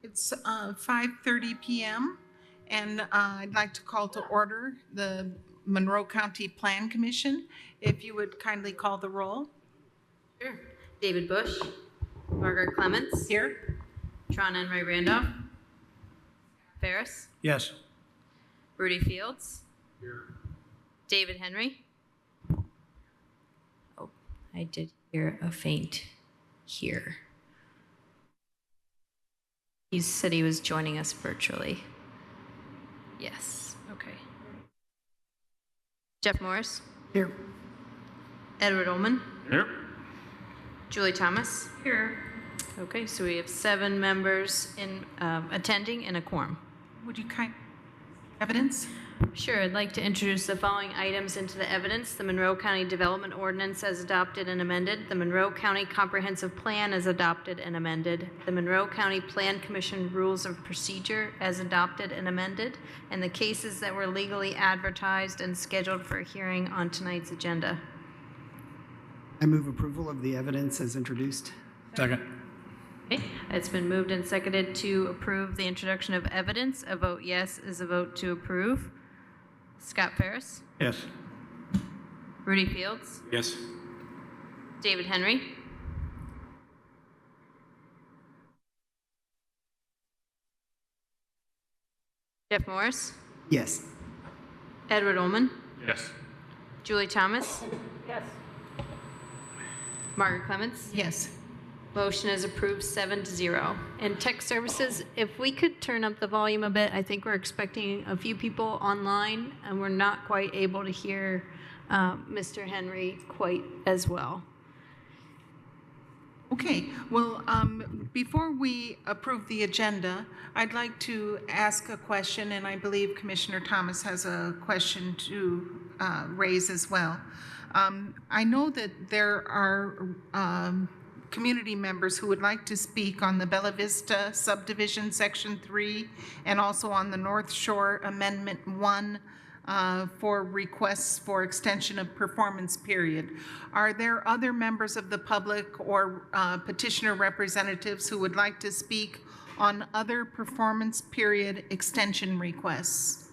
It's 5:30 p.m. and I'd like to call to order the Monroe County Plan Commission. If you would kindly call the roll. Sure. David Bush, Margaret Clements, Here. Tron Enright Randolph, Ferris, Yes. Rudy Fields, here. David Henry. Oh, I did hear a faint here. He said he was joining us virtually. Yes, okay. Jeff Morris, Here. Edward Ullman, Here. Julie Thomas. Here. Okay, so we have 7 members in attending and a quorum. Would you evidence? Sure, I'd like to introduce the following items into the evidence. The Monroe County Development Ordinance as adopted and amended. The Monroe County Comprehensive Plan as adopted and amended. The Monroe County Plan Commission Rules of Procedure as adopted and amended. And the cases that were legally advertised and scheduled for a hearing on tonight's agenda. I move approval of the evidence as introduced. Second. Okay, it's been moved and seconded to approve the introduction of evidence. A vote yes is a vote to approve. Scott Ferris, Yes. Rudy Fields, Yes. David Henry, Jeff Morris, Yes. Edward Ullman, Yes. Julie Thomas. Yes. Margaret Clements. Yes. Motion is approved 7-0. And tech services, if we could turn up the volume a bit, I think we're expecting a few people online and we're not quite able to hear Mr. Henry quite as well. Okay, well, before we approve the agenda, I'd like to ask a question, and I believe Commissioner Thomas has a question to raise as well. I know that there are community members who would like to speak on the Bella Vista subdivision section 3 and also on the North Shore Amendment 1 for requests for extension of performance period. Are there other members of the public or petitioner representatives who would like to speak on other performance period extension requests?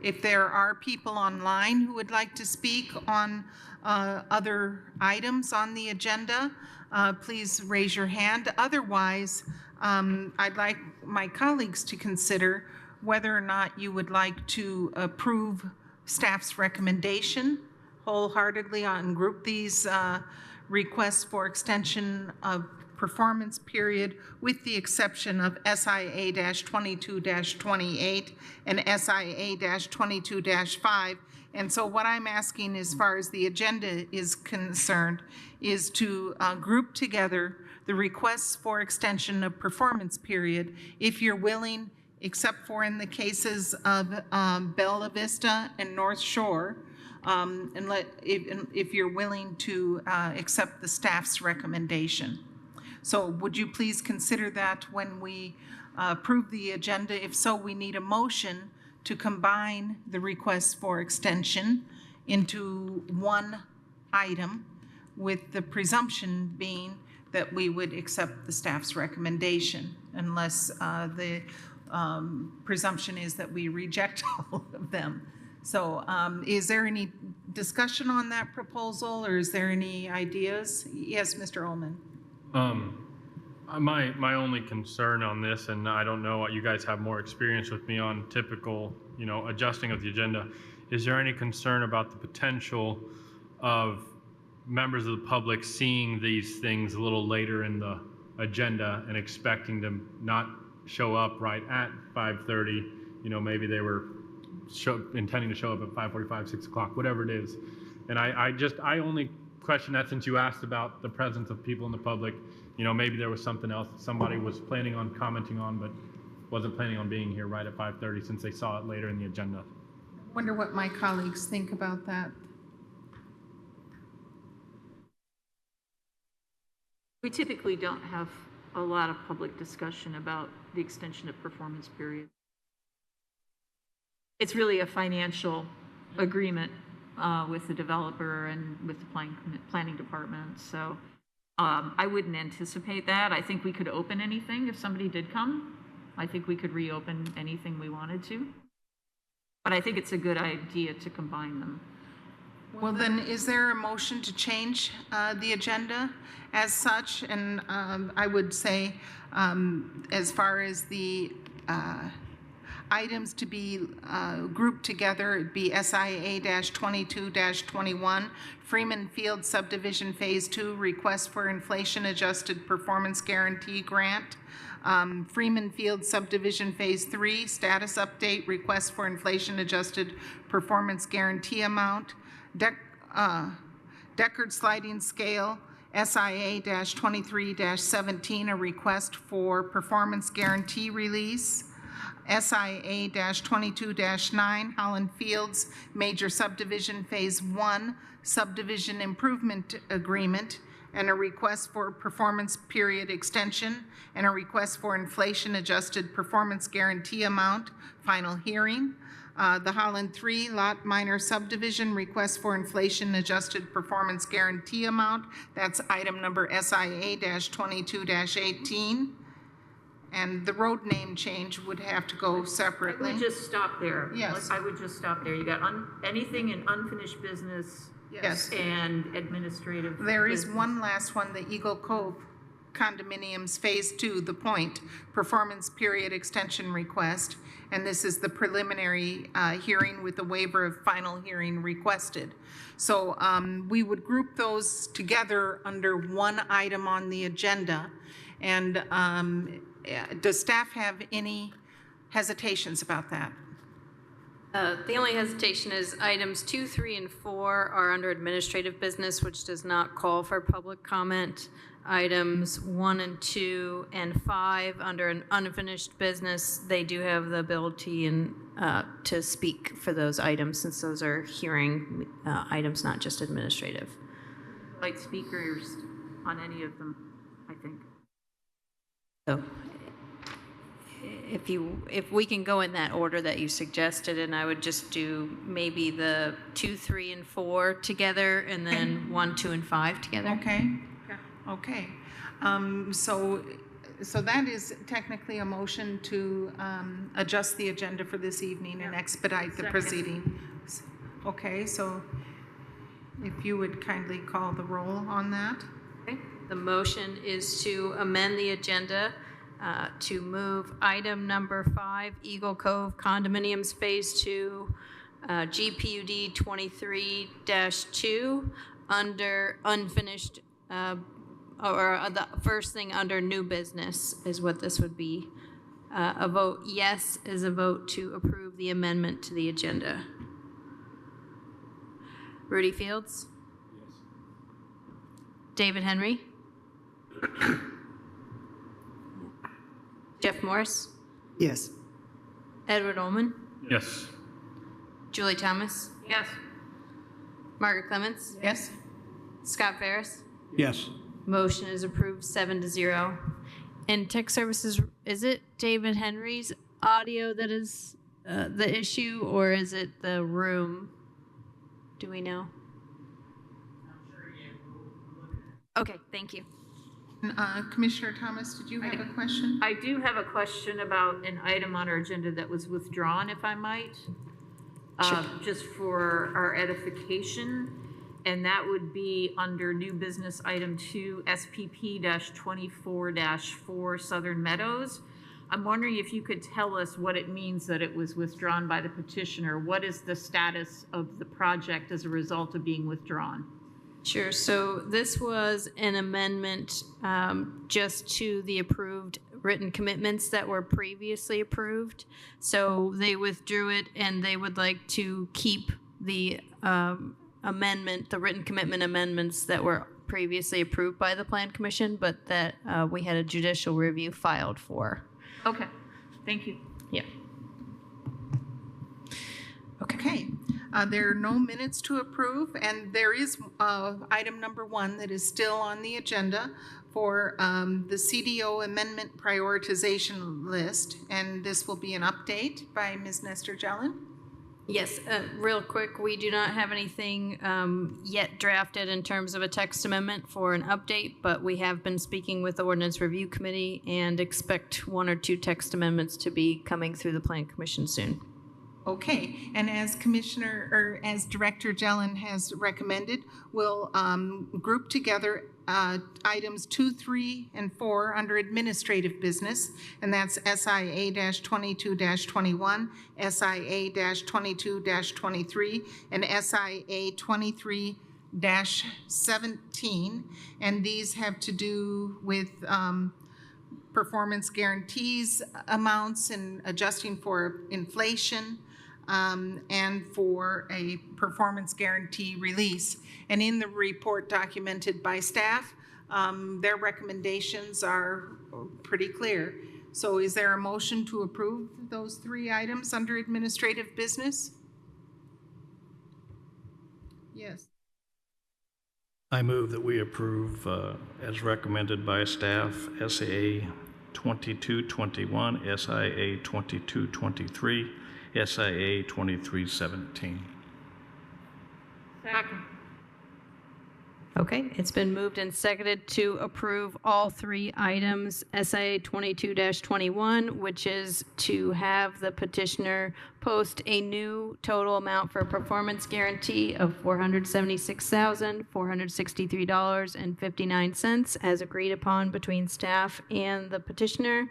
If there are people online who would like to speak on other items on the agenda, please raise your hand. Otherwise, I'd like my colleagues to consider whether or not you would like to approve staff's recommendation wholeheartedly and group these requests for extension of performance period with the exception of SIA-22-28 and SIA-22-5. And so what I'm asking as far as the agenda is concerned is to group together the requests for extension of performance period, if you're willing, except for in the cases of Bella Vista and North Shore, if you're willing to accept the staff's recommendation. So would you please consider that when we approve the agenda? If so, we need a motion to combine the requests for extension into one item, with the presumption being that we would accept the staff's recommendation, unless the presumption is that we reject all of them. So is there any discussion on that proposal, or is there any ideas? Yes, Mr. Ullman. My only concern on this, and I don't know, you guys have more experience with me on typical, adjusting of the agenda. Is there any concern about the potential of members of the public seeing these things a little later in the agenda and expecting them not show up right at 5:30? Maybe they were intending to show up at 5:45, 6 o'clock, whatever it is. And I only question that, since you asked about the presence of people in the public, maybe there was something else that somebody was planning on commenting on, but wasn't planning on being here right at 5:30 since they saw it later in the agenda. Wonder what my colleagues think about that. We typically don't have a lot of public discussion about the extension of performance period. It's really a financial agreement with the developer and with the planning department. So I wouldn't anticipate that. I think we could open anything if somebody did come. I think we could reopen anything we wanted to. But I think it's a good idea to combine them. Well, then, is there a motion to change the agenda as such? And I would say, as far as the items to be grouped together, it'd be SIA-22-21, Freeman Field Subdivision Phase 2, Request for Inflation-Adjusted Performance Guarantee Grant. Freeman Field Subdivision Phase 3, Status Update, Request for Inflation-Adjusted Performance Guarantee Amount. Deckard Sliding Scale, SIA-23-17, a request for performance guarantee release. SIA-22-9, Holland Fields Major Subdivision Phase 1, Subdivision Improvement Agreement, and a request for performance period extension, and a request for inflation-adjusted performance guarantee amount, final hearing. The Holland 3 Lot Minor Subdivision, request for inflation-adjusted performance guarantee amount. That's item number SIA-22-18. And the road name change would have to go I separately. would just stop there. Yes. I would just stop there. You got anything in unfinished business Yes. and administrative. There is business. one last one, the Eagle Cove Condominiums Phase 2, The Point, performance period extension request. And this is the preliminary hearing with the waiver of final hearing requested. So we would group those together under one item on the agenda. And does staff have any hesitations about that? The only hesitation is items 2, 3, and 4 are under administrative business, which does not call for public comment. Items 1 and 2 and 5 under an unfinished business, they do have the ability to speak for those items, since those are hearing items, not just administrative. Like speakers on any of them, I think. So if we can go in that order that you suggested, and I would just do maybe the 2, 3, and 4 together, and then 1, 2, and 5 together. Okay. Okay. So that is technically a motion to adjust the agenda for this evening and expedite the proceedings. Okay, so if you would kindly call the roll on that. Okay. The motion is to amend the agenda to move item number 5, Eagle Cove Condominiums Phase 2, GPUD 23-2, under unfinished, or the first thing under new business is what this would be. A vote yes is a vote to approve the amendment to the agenda. Rudy Fields? Yes. David Henry? Jeff Morris? Yes. Edward Ullman? Yes. Julie Thomas? Yes. Margaret Clements? Yes? Scott Ferris? Yes. Motion is approved 7-0. And tech services, is it David Henry's audio that is the issue, or is it the room? Do we know? Okay, thank you. Commissioner Thomas, did you have a question? I do have a question about an item on our agenda that was withdrawn, if I might. Just for our edification. And that would be under new business item 2, SPP-24-4 Southern Meadows. I'm wondering if you could tell us what it means that it was withdrawn by the petitioner. What is the status of the project as a result of being withdrawn? Sure. So this was an amendment just to the approved written commitments that were previously approved. So they withdrew it, and they would like to keep the amendment, the written commitment amendments that were previously approved by the Plan Commission, but that we had a judicial review filed for. Okay, thank you. Yeah. Okay. There are no minutes to approve, and there is item number 1 that is still on the agenda for the CDO amendment prioritization list, and this will be an update by Ms. Nestor Jelen. Yes, real quick, we do not have anything yet drafted in terms of a text amendment for an update, but we have been speaking with the Ordinance Review Committee and expect 1 or 2 text amendments to be coming through the Plan Commission soon. Okay, and as as Director Jelen has recommended, we'll group together items 2, 3, and 4 under administrative business, and that's SIA-22-21, SIA-22-23, and SIA 23-17, and these have to do with performance guarantees amounts and adjusting for inflation, and for a performance guarantee release. And in the report documented by staff, their recommendations are pretty clear. So is there a motion to approve those 3 items under administrative business? Yes. I move that we approve, as recommended by staff, SIA 2221, SIA 2223, SIA 2317. Second. Okay, it's been moved and seconded to approve all 3 items. SIA 22-21, which is to have the petitioner post a new total amount for a performance guarantee of $476,463.59 as agreed upon between staff and the petitioner.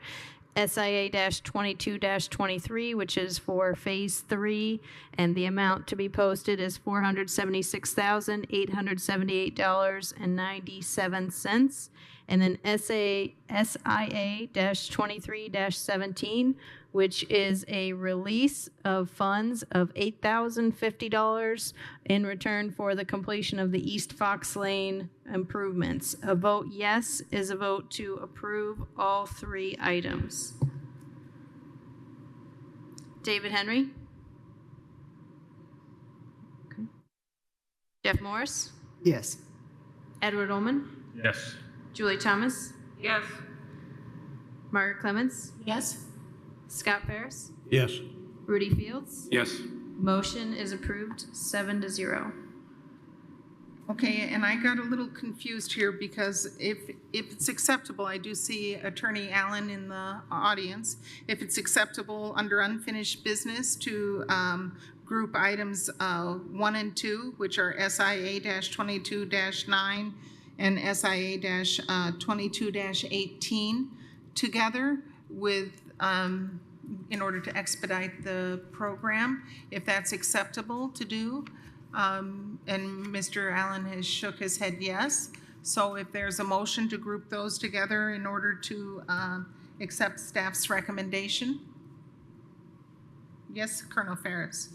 SIA-22-23, which is for Phase 3, and the amount to be posted is $476,878.97. And then SIA-23-17, which is a release of funds of $8,050 in return for the completion of the East Fox Lane improvements. A vote yes is a vote to approve all 3 items. David Henry? Okay. Jeff Morris? Yes. Edward Ullman? Yes. Julie Thomas? Yes. Margaret Clemens? Yes? Scott Ferris? Yes. Rudy Fields? Yes. Motion is approved 7-0. Okay, and I got a little confused here because if it's acceptable, I do see Attorney Allen in the audience. If it's acceptable under unfinished business to group items 1 and 2, which are SIA-22-9 and SIA-22-18 together with, in order to expedite the program, if that's acceptable to do. And Mr. Allen has shook his head yes. So if there's a motion to group those together in order to accept staff's recommendation. Yes, Colonel Ferris.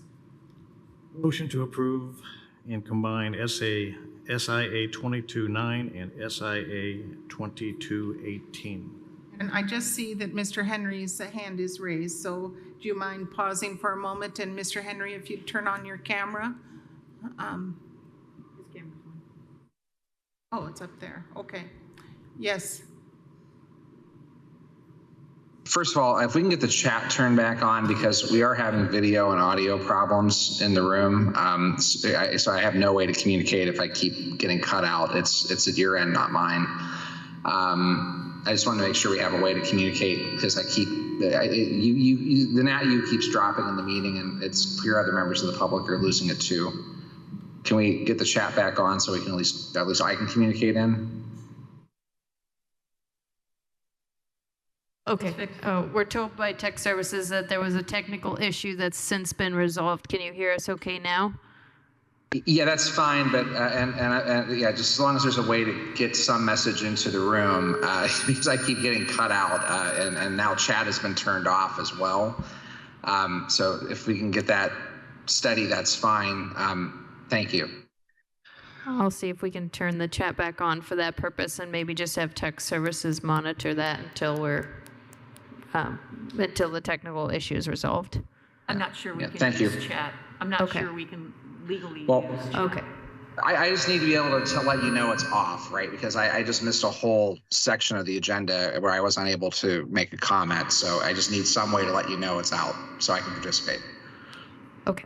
Motion to approve and combine SIA 22-9 and SIA 22-18. And I just see that Mr. Henry's hand is raised, so do you mind pausing for a moment? And Mr. Henry, if you'd turn on your camera. His camera's on. Oh, it's up there. Okay. Yes. First of all, if we can get the chat turned back on, because we are having video and audio problems in the room. So I have no way to communicate if I keep getting cut out. It's at your end, not mine. I just want to make sure we have a way to communicate, because I keep, the NAT keeps dropping in the meeting, and it's clear other members of the public are losing it too. Can we get the chat back on so we can at least I can communicate in? Okay. We're told by tech services that there was a technical issue that's since been resolved. Can you hear us okay now? Yeah, that's fine, but yeah, just as long as there's a way to get some message into the room, because I keep getting cut out, and now chat has been turned off as well. So if we can get that steady, that's fine. Thank you. I'll see if we can turn the chat back on for that purpose, and maybe just have tech services monitor that until until the technical issue is resolved. I'm not sure we Yeah, can thank use you. chat. I'm not Okay. sure we can legally Well, use chat. Okay. I just need to be able to let you know it's off, right? Because I just missed a whole section of the agenda where I was unable to make a comment. So I just need some way to let you know it's out so I can participate. Okay.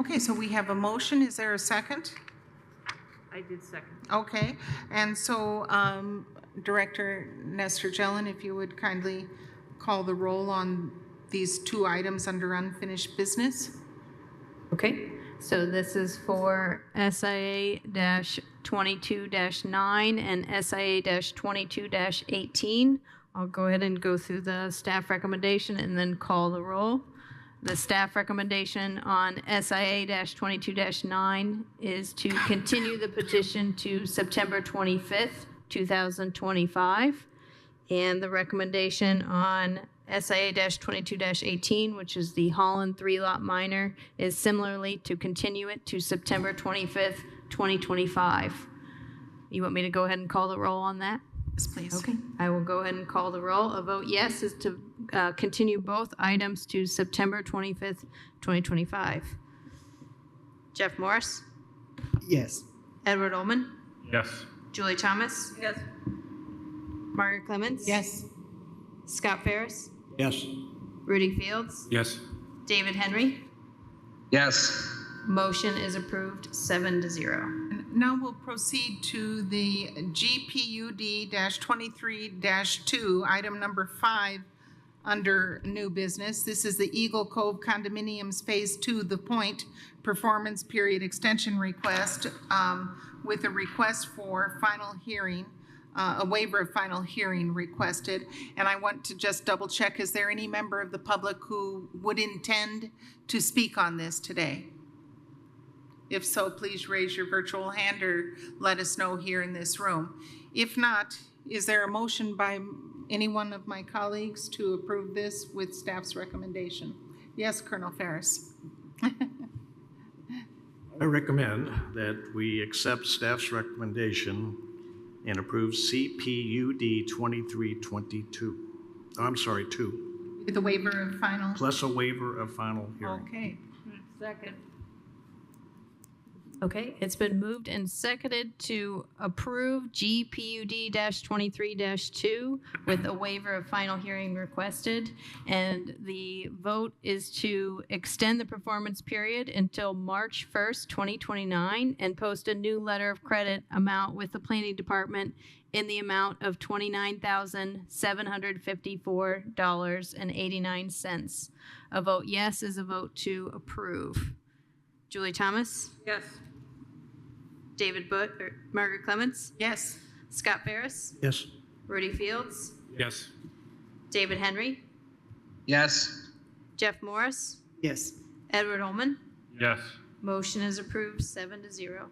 Okay, so we have a motion. Is there a second? I did second. Okay, and so Director Nestor Jelen, if you would kindly call the roll on these two items under unfinished business? Okay, so this is for SIA-22-9 and SIA-22-18. I'll go ahead and go through the staff recommendation and then call the roll. The staff recommendation on SIA-22-9 is to continue the petition to September 25th, 2025. And the recommendation on SIA-22-18, which is the Holland 3-lot minor, is similarly to continue it to September 25th, 2025. You want me to go ahead and call the roll on that? Yes, please. Okay, I will go ahead and call the roll. A vote yes is to continue both items to September 25th, 2025. Jeff Morris, Yes. Edward Ullman, Yes. Julie Thomas, Yes. Margaret Clemens. Yes. Scott Ferris, Yes. Rudy Fields, Yes. David Henry. Yes. Motion is approved 7-0. And now we'll proceed to the GPUD-23-2, item number 5 under new business. This is the Eagle Cove Condominiums Phase 2, The Point Performance Period Extension Request with a request for final hearing, a waiver of final hearing requested. And I want to just double check, is there any member of the public who would intend to speak on this today? If so, please raise your virtual hand or let us know here in this room. If not, is there a motion by any one of my colleagues to approve this with staff's recommendation? Yes, Colonel Ferris. I recommend that we accept staff's recommendation and approve CPUD 2322. I'm sorry, 2, With a waiver of final? plus a waiver of final hearing. Okay. Second. Okay, it's been moved and seconded to approve GPUD-23-2 with a waiver of final hearing requested. And the vote is to extend the performance period until March 1st, 2029, and post a new letter of credit amount with the planning department in the amount of $29,754.89. A vote yes is a vote to approve. Julie Thomas? Yes. David Margaret Clemens, Yes. Scott Ferris, Yes. Rudy Fields, Yes. David Henry, Yes. Jeff Morris, Yes. Edward Ullman. Yes. Motion is approved 7-0.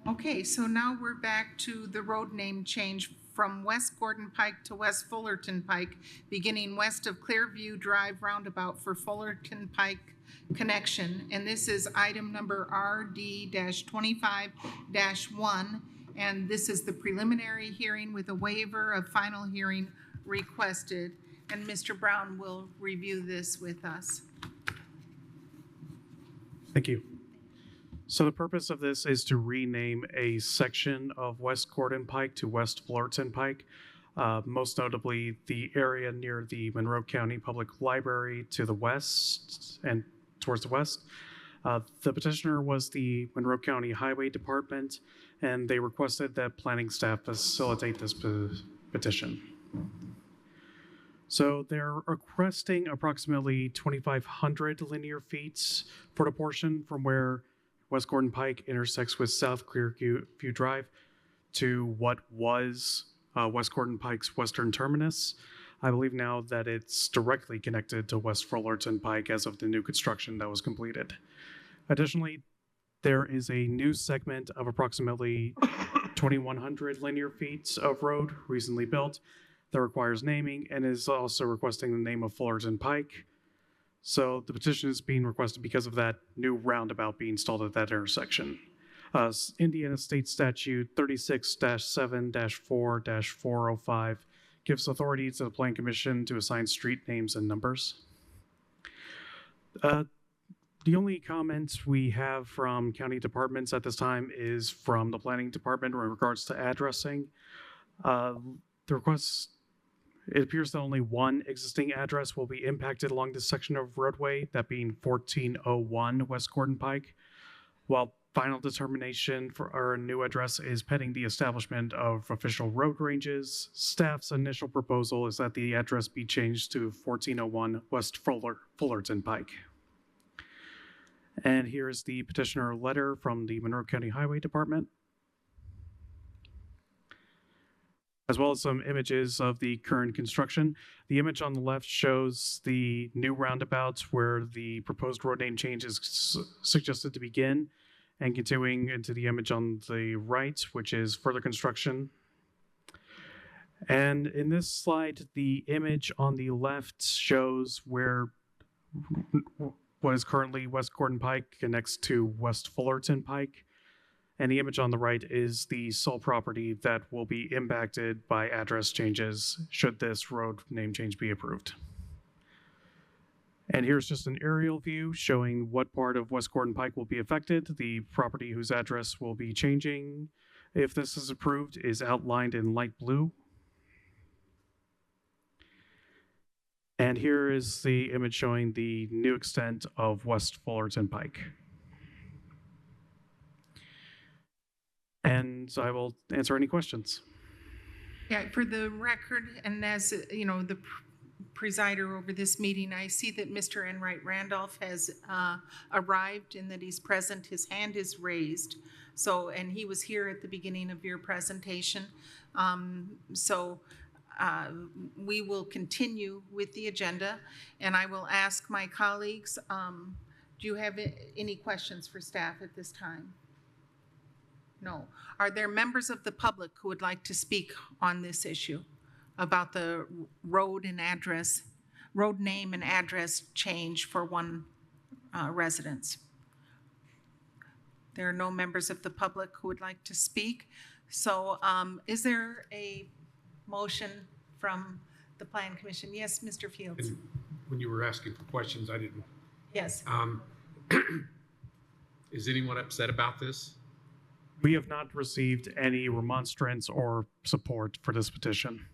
Okay, so now we're back to the road name change from West Gordon Pike to West Fullerton Pike, beginning west of Clearview Drive roundabout for Fullerton Pike connection. And this is item number RD-25-1. And this is the preliminary hearing with a waiver of final hearing requested. And Mr. Brown will review this with us. Thank you. So the purpose of this is to rename a section of West Gordon Pike to West Fullerton Pike, most notably the area near the Monroe County Public Library to the west and towards the west. The petitioner was the Monroe County Highway Department, and they requested that planning staff facilitate this petition. So they're requesting approximately 2,500 linear feet for the portion from where West Gordon Pike intersects with South Clearview Drive to what was West Gordon Pike's western terminus. I believe now that it's directly connected to West Fullerton Pike as of the new construction that was completed. Additionally, there is a new segment of approximately 2,100 linear feet of road recently built that requires naming and is also requesting the name of Fullerton Pike. So the petition is being requested because of that new roundabout being installed at that intersection. Indiana State Statute 36-7-4-405 gives authority to the Plan Commission to assign street names and numbers. The only comments we have from county departments at this time is from the Planning Department in regards to addressing. The request, it appears that only one existing address will be impacted along this section of roadway, that being 1401 West Gordon Pike. while final determination for our new address is pending the establishment of official road ranges, staff's initial proposal is that the address be changed to 1401 West Fullerton Pike. And here is the petitioner letter from the Monroe County Highway Department, as well as some images of the current construction. The image on the left shows the new roundabout where the proposed road name change is suggested to begin, and continuing into the image on the right, which is further construction. And in this slide, the image on the left shows where what is currently West Gordon Pike connects to West Fullerton Pike. And the image on the right is the sole property that will be impacted by address changes should this road name change be approved. And here's just an aerial view showing what part of West Gordon Pike will be affected. The property whose address will be changing, if this is approved, is outlined in light blue. And here is the image showing the new extent of West Fullerton Pike. And I will answer any questions. Yeah, for the record, and as, you know, the presider over this meeting, I see that Mr. Enright Randolph has arrived and that he's present. His hand is raised. So, and he was here at the beginning of your presentation. We will continue with the agenda, and I will ask my colleagues, do you have any questions for staff at this time? No. Are there members of the public who would like to speak on this issue about the road name and address change for one residence? There are no members of the public who would like to speak. So is there a motion from the Plan Commission? Yes, Mr. Fields. And when you were asking for questions, I didn't. Yes. Is anyone upset about this? We have not received any remonstrance or support for this petition.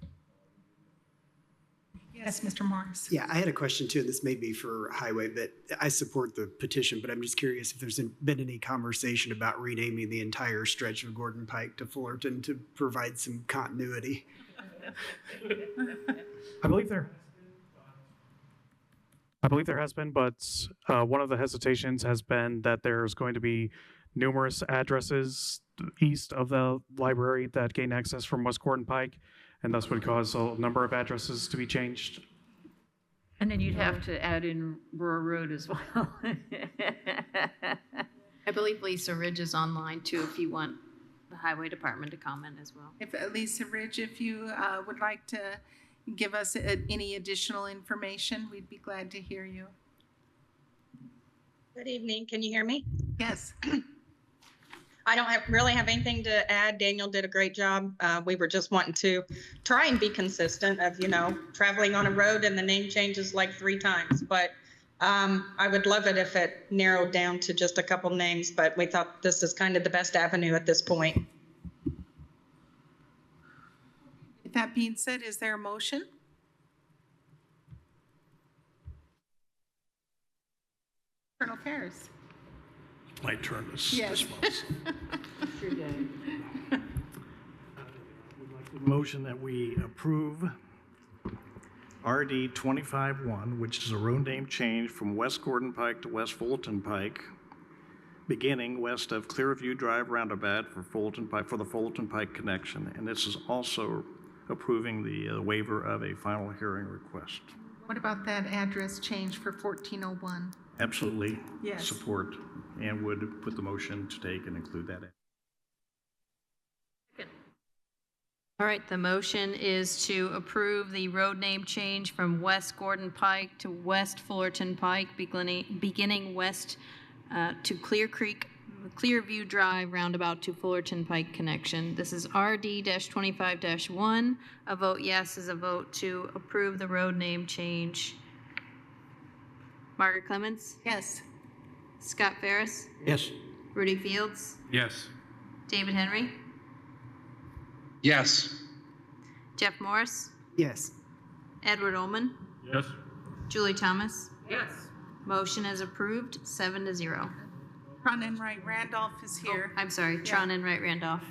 Yes, Mr. Morris. Yeah, I had a question too. This may be for Highway, but I support the petition, but I'm just curious if there's been any conversation about renaming the entire stretch of Gordon Pike to Fullerton to provide some continuity. I believe there has been, but one of the hesitations has been that there's going to be numerous addresses east of the library that gain access from West Gordon Pike, and thus would cause a number of addresses to be changed. And then you'd have to add in Roar Road as well. I believe Lisa Ridge is online too, if you want the Highway Department to comment as well. If Lisa Ridge, if you would like to give us any additional information, we'd be glad to hear you. Good evening. Can you hear me? Yes. I don't really have anything to add. Daniel did a great job. We were just wanting to try and be consistent of, you know, traveling on a road and the name changes like 3 times. But I would love it if it narrowed down to just a couple names, but we thought this is kind of the best avenue at this point. With that being said, is there a motion? Colonel Ferris. My turn this Yes. month. Motion that we approve RD 25-1, which is a road name change from West Gordon Pike to West Fullerton Pike, beginning west of Clearview Drive roundabout for the Fullerton Pike connection. And this is also approving the waiver of a final hearing request. What about that address change for 1401? Absolutely. Yes. Support, and would put the motion to take and include that in. All right, the motion is to approve the road name change from West Gordon Pike to West Fullerton Pike, beginning west to Clearview Drive roundabout to Fullerton Pike connection. This is RD-25-1. A vote yes is a vote to approve the road name change. Margaret Clemens? Yes. Scott Ferris? Yes. Rudy Fields? Yes. David Henry? Yes. Jeff Morris? Yes. Edward Ullman? Yes. Julie Thomas? Yes. Motion is approved, 7-0. Tron Enright Randolph is here. I'm sorry, Tron Enright Randolph.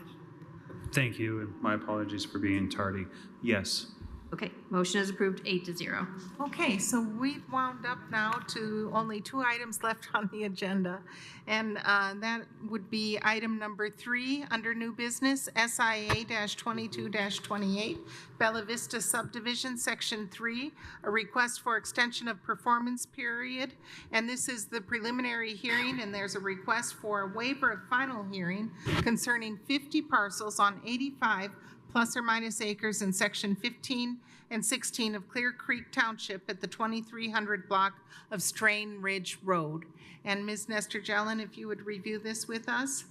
Thank you, and my apologies for being tardy. Yes. Okay, motion is approved 8-0. Okay, so we've wound up now to only 2 items left on the agenda. And that would be item number 3 under new business, SIA-22-28, Bella Vista Subdivision, Section 3, a request for extension of performance period. And this is the preliminary hearing, and there's a request for a waiver of final hearing concerning 50 parcels on 85 plus or minus acres in section 15 and 16 of Clear Creek Township at the 2300 block of Strain Ridge Road. And Ms. Nestor Jelen, if you would review this with us.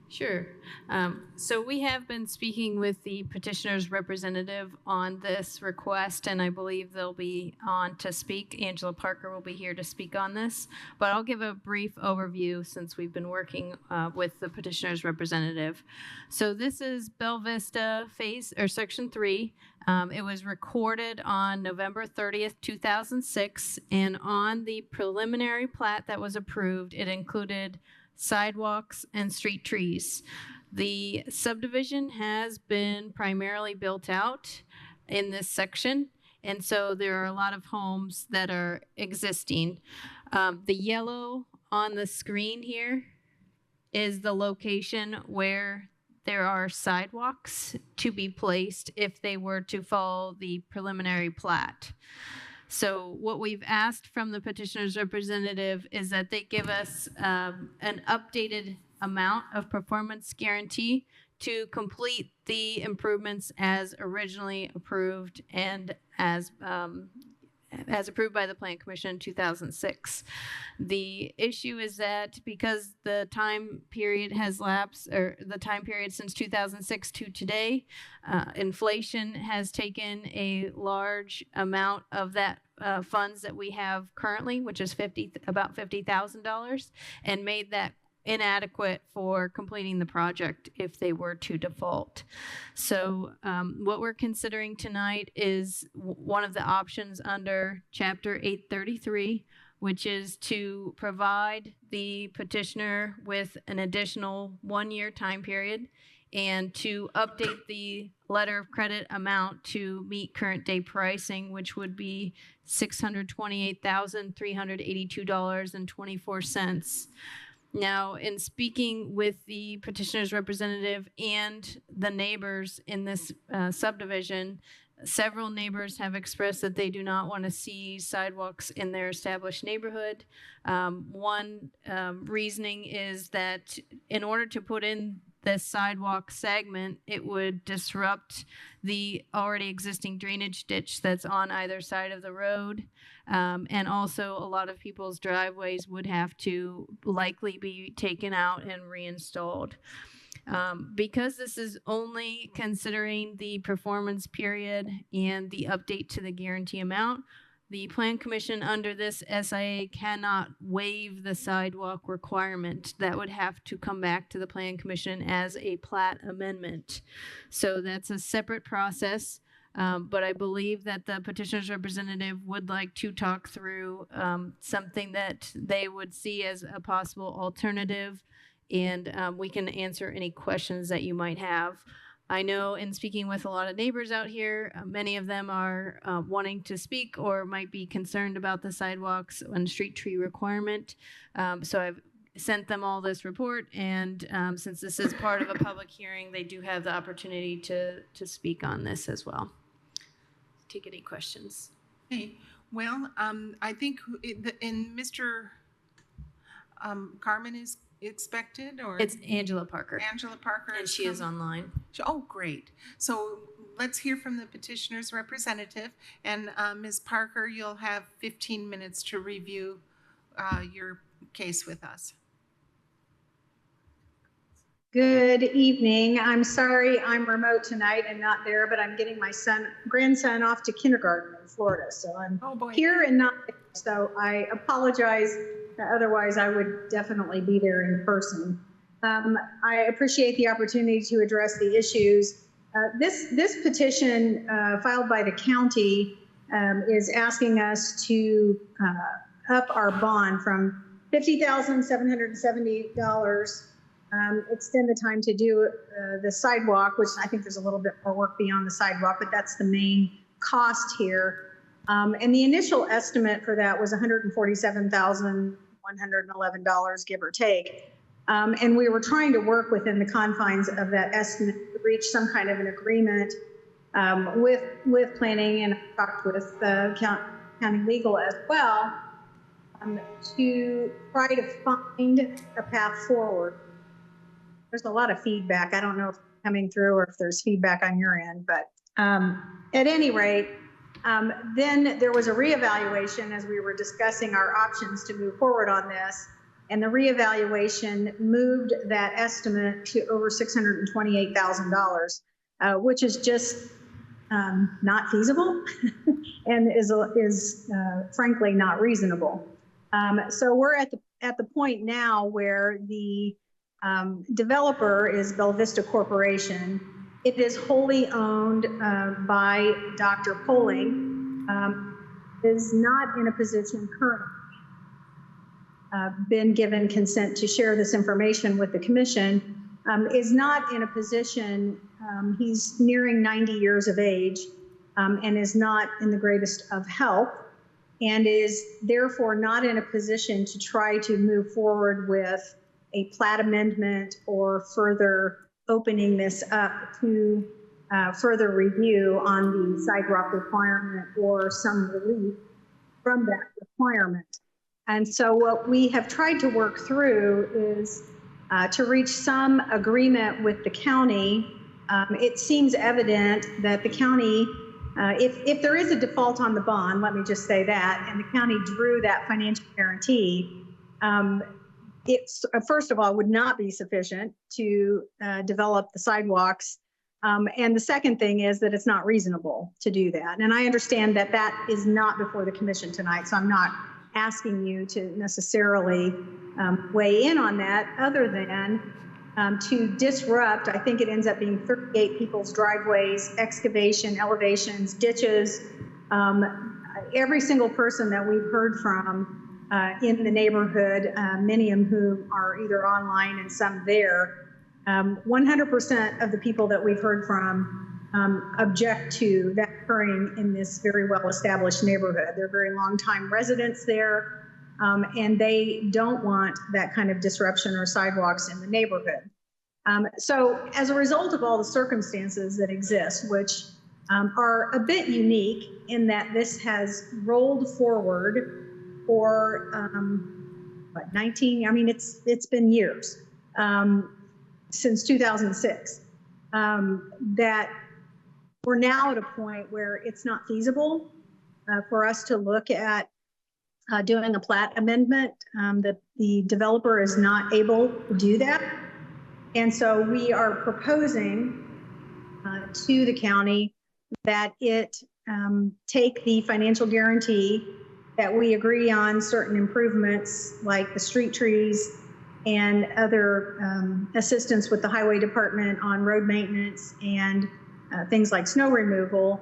Sure. So we have been speaking with the petitioner's representative on this request, and I believe they'll be on to speak. Angela Parker will be here to speak on this, but I'll give a brief overview since we've been working with the petitioner's representative. So this is Bella Vista Phase or Section 3. It was recorded on November 30th, 2006, and on the preliminary plat that was approved, it included sidewalks and street trees. The subdivision has been primarily built out in this section, and so there are a lot of homes that are existing. The yellow on the screen here is the location where there are sidewalks to be placed if they were to follow the preliminary plat. So what we've asked from the petitioner's representative is that they give us an updated amount of performance guarantee to complete the improvements as originally approved and as approved by the Plan Commission in 2006. The issue is that because the time period has lapsed, or the time period since 2006 to today, inflation has taken a large amount of that funds that we have currently, which is about $50,000, and made that inadequate for completing the project if they were to default. So what we're considering tonight is one of the options under Chapter 833, which is to provide the petitioner with an additional 1-year time period and to update the letter of credit amount to meet current day pricing, which would be $628,382.24. Now, in speaking with the petitioner's representative and the neighbors in this subdivision, several neighbors have expressed that they do not want to see sidewalks in their established neighborhood. One reasoning is that in order to put in this sidewalk segment, it would disrupt the already existing drainage ditch that's on either side of the road. And also a lot of people's driveways would have to likely be taken out and reinstalled. Because this is only considering the performance period and the update to the guarantee amount, the Plan Commission under this SIA cannot waive the sidewalk requirement. That would have to come back to the Plan Commission as a plat amendment. So that's a separate process. But I believe that the petitioner's representative would like to talk through something that they would see as a possible alternative, and we can answer any questions that you might have. I know in speaking with a lot of neighbors out here, many of them are wanting to speak or might be concerned about the sidewalks and street tree requirement. So I've sent them all this report, and since this is part of a public hearing, they do have the opportunity to speak on this as well. Take any questions. Okay, well, I think Mr. Carmen is expected, or? It's Angela Parker. Angela Parker. And she is online. Oh, great. So let's hear from the petitioner's representative. And Ms. Parker, you'll have 15 minutes to review your case with us. Good evening. I'm sorry I'm remote tonight and not there, but I'm getting my grandson off to kindergarten in Florida. So I'm here and not there. So I apologize. Otherwise, I would definitely be there in person. I appreciate the opportunity to address the issues. This petition filed by the county is asking us to up our bond from $50,770. Extend the time to do the sidewalk, which I think there's a little bit more work beyond the sidewalk, but that's the main cost here. And the initial estimate for that was $147,111, give or take. And we were trying to work within the confines of that estimate to reach some kind of an agreement with planning, and I talked with county legal as well, to try to find a path forward. There's a lot of feedback. I don't know if it's coming through or if there's feedback on your end, but at any rate, then there was a reevaluation as we were discussing our options to move forward on this. And the reevaluation moved that estimate to over $628,000, which is just not feasible and is frankly not reasonable. So we're at the point now where the developer is Bella Vista Corporation. It is wholly owned by Dr. Poling, is not in a position currently, been given consent to share this information with the commission, is not in a position, he's nearing 90 years of age, and is not in the greatest of health, and is therefore not in a position to try to move forward with a plat amendment or further opening this up to further review on the sidewalk requirement or some relief from that requirement. And so what we have tried to work through is to reach some agreement with the county. It seems evident that the county, if there is a default on the bond, let me just say that, and the county drew that financial guarantee, it's first of all would not be sufficient to develop the sidewalks. And the second thing is that it's not reasonable to do that. And I understand that that is not before the commission tonight, so I'm not asking you to necessarily weigh in on that, other than to disrupt, I think it ends up being 38 people's driveways, excavation, elevations, ditches. Every single person that we've heard from in the neighborhood, many of whom are either online and some there, 100% of the people that we've heard from object to that occurring in this very well-established neighborhood. They're very long-time residents there, and they don't want that kind of disruption or sidewalks in the neighborhood. So as a result of all the circumstances that exist, which are a bit unique in that this has rolled forward for 19, I mean, it's been years, since 2006, that we're now at a point where it's not feasible for us to look at doing a plat amendment. That the developer is not able to do that. And so we are proposing to the county that it take the financial guarantee, that we agree on certain improvements like the street trees and other assistance with the highway department on road maintenance and things like snow removal,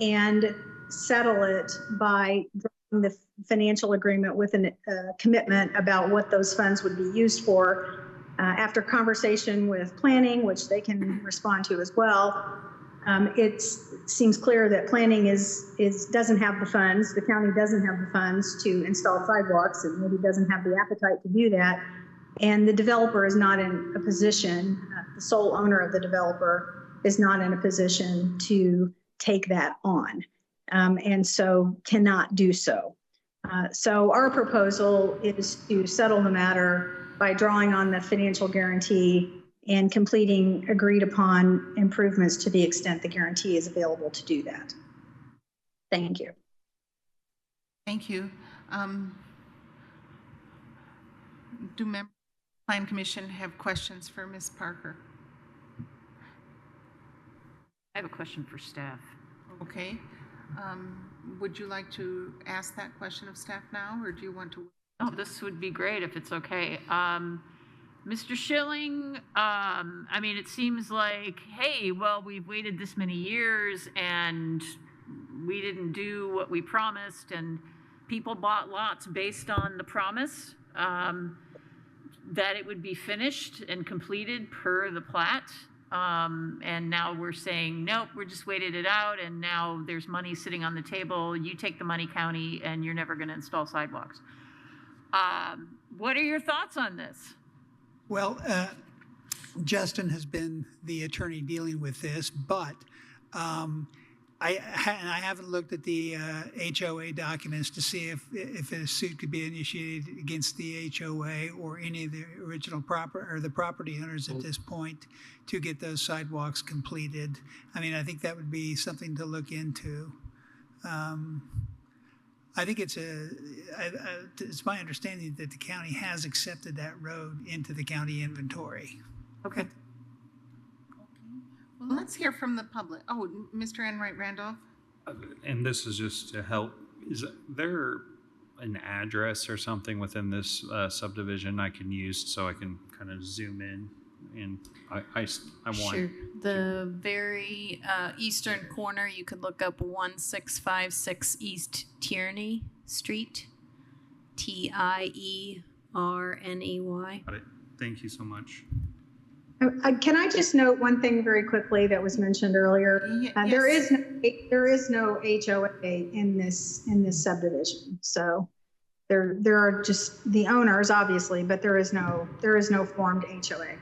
and settle it by drawing the financial agreement with a commitment about what those funds would be used for. After conversation with planning, which they can respond to as well, it seems clear that planning doesn't have the funds. The county doesn't have the funds to install sidewalks, and maybe doesn't have the appetite to do that. And the developer is not in a position, the sole owner of the developer is not in a position to take that on, and so cannot do so. So our proposal is to settle the matter by drawing on the financial guarantee and completing agreed upon improvements to the extent the guarantee is available to do that. Thank you. Thank you. Do members of the Plan Commission have questions for Ms. Parker? I have a question for staff. Okay. Would you like to ask that question of staff now, or do you want to? Oh, this would be great if it's okay. Mr. Schilling, I mean, it seems like, hey, well, we've waited this many years and we didn't do what we promised, and people bought lots based on the promise. that it would be finished and completed per the plat. And now we're saying, nope, we're just waited it out, and now there's money sitting on the table. You take the money, county, and you're never going to install sidewalks. What are your thoughts on this? Well, Justin has been the attorney dealing with this, but I haven't looked at the HOA documents to see if a suit could be initiated against the HOA or any of the original property owners at this point to get those sidewalks completed. I mean, I think that would be something to look into. I think it's my understanding that the county has accepted that road into the county inventory. Okay. Well, let's hear from the public. Oh, Mr. Enright Randolph? And this is just to help. Is there an address or something within this subdivision I can use so I can kind of zoom in? And I want. Sure. The very eastern corner, you could look up 1656 East Tierney Street, Tierney. Got it. Thank you so much. Can I just note one thing very quickly that was mentioned earlier? Yes. There is no HOA in this subdivision. So there are just the owners, obviously, but there is no formed HOA.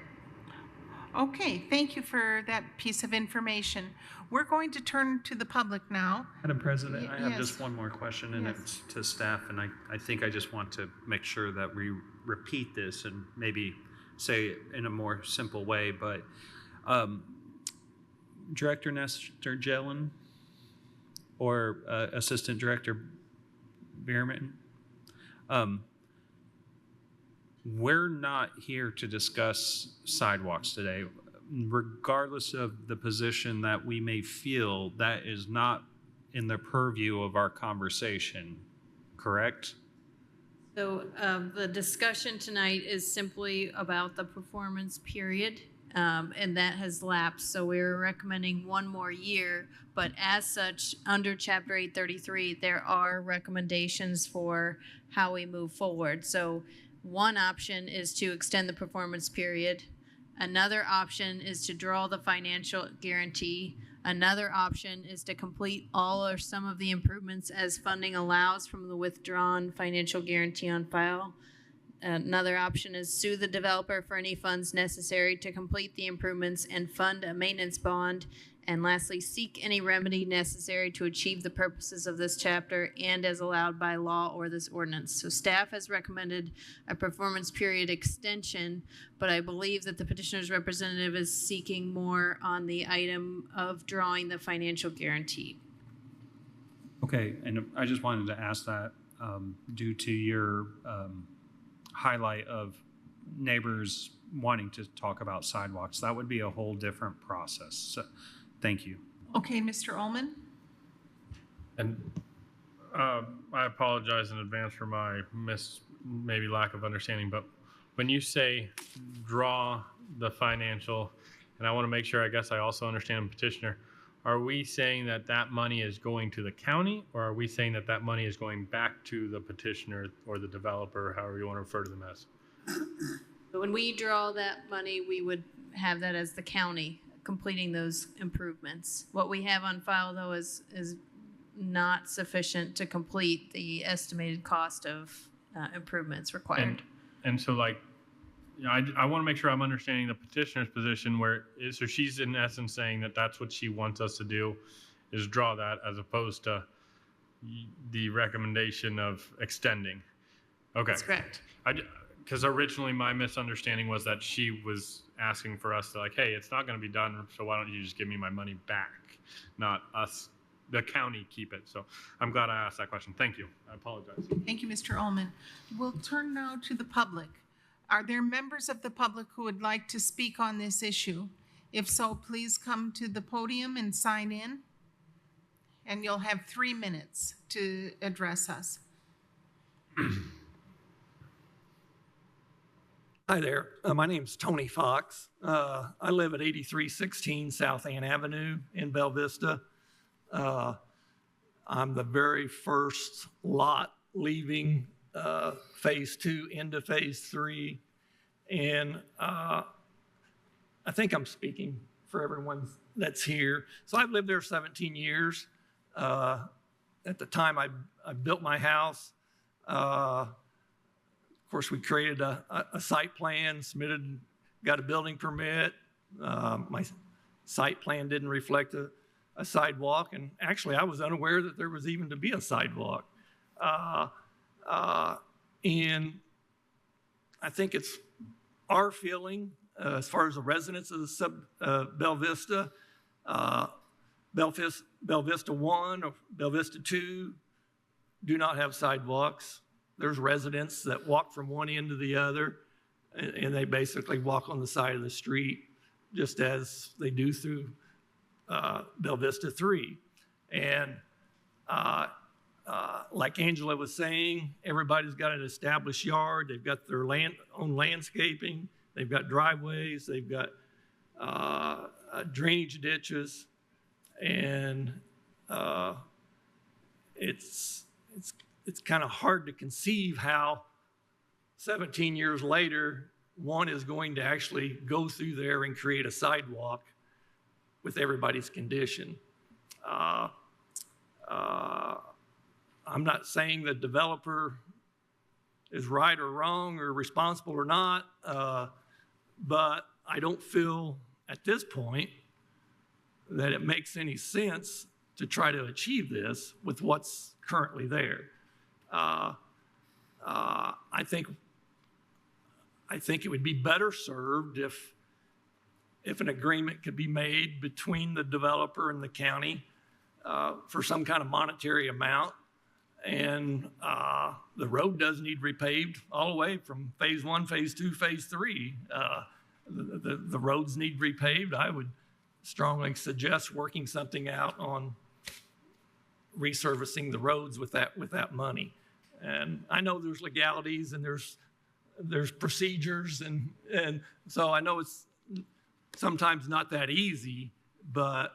Okay, thank you for that piece of information. We're going to turn to the public now. Madam President, I have yes. just one more question, and Yes. it's to staff, and I think I just want to make sure that we repeat this and maybe say it in a more simple way, but Director Nestor Jellin or Assistant Director Bierman, we're not here to discuss sidewalks today. Regardless of the position that we may feel, that is not in the purview of our conversation, correct? So the discussion tonight is simply about the performance period, and that has lapsed. So we're recommending one more year, but as such, under Chapter 833, there are recommendations for how we move forward. So one option is to extend the performance period. Another option is to draw the financial guarantee. Another option is to complete all or some of the improvements as funding allows from the withdrawn financial guarantee on file. Another option is sue the developer for any funds necessary to complete the improvements and fund a maintenance bond. And lastly, seek any remedy necessary to achieve the purposes of this chapter and as allowed by law or this ordinance. So staff has recommended a performance period extension, but I believe that the petitioner's representative is seeking more on the item of drawing the financial guarantee. Okay, and I just wanted to ask that due to your highlight of neighbors wanting to talk about sidewalks, that would be a whole different process. So, thank you. Okay, Mr. Ullman? And I apologize in advance for my maybe lack of understanding, but when you say draw the financial, and I want to make sure, I guess I also understand petitioner, are we saying that that money is going to the county, or are we saying that that money is going back to the petitioner or the developer, however you want to refer to them as? So when we draw that money, we would have that as the county completing those improvements. What we have on file, though, is not sufficient to complete the estimated cost of improvements required. And so, like, you know, I want to make sure I'm understanding the petitioner's position so she's in essence saying that that's what she wants us to do is draw that as opposed to the recommendation of extending. Okay. That's correct. Because originally my misunderstanding was that she was asking for us to like, hey, it's not going to be done, so why don't you just give me my money back, not us, the county keep it. So I'm glad I asked that question. Thank you. I apologize. Thank you, Mr. Ullman. We'll turn now to the public. Are there members of the public who would like to speak on this issue? If so, please come to the podium and sign in. And you'll have 3 minutes to address us. Hi there. My name's Tony Fox. I live at 8316 South Ann Avenue in Bella Vista. I'm the very first lot leaving phase 2 into phase 3. And I think I'm speaking for everyone that's here. So I've lived there 17 years. At the time I built my house, of course, we created a site plan, submitted, got a building permit. My site plan didn't reflect a sidewalk, and actually I was unaware that there was even to be a sidewalk. And I think it's our feeling, as far as the residents of Bella Vista, Bella Vista 1 or Bella Vista 2 do not have sidewalks. There's residents that walk from one end to the other, and they basically walk on the side of the street, just as they do through Bella Vista 3. And like Angela was saying, everybody's got an established yard. They've got their own landscaping. They've got driveways. They've got drainage ditches. And it's kind of hard to conceive how 17 years later, one is going to actually go through there and create a sidewalk with everybody's condition. I'm not saying the developer is right or wrong or responsible or not, but I don't feel at this point that it makes any sense to try to achieve this with what's currently there. I think it would be better served if an agreement could be made between the developer and the county for some kind of monetary amount. And the road does need repaved all the way from phase 1, phase 2, phase 3. The roads need repaved. I would strongly suggest working something out on resurfacing the roads with that money. And I know there's legalities and there's procedures, and so I know it's sometimes not that easy, but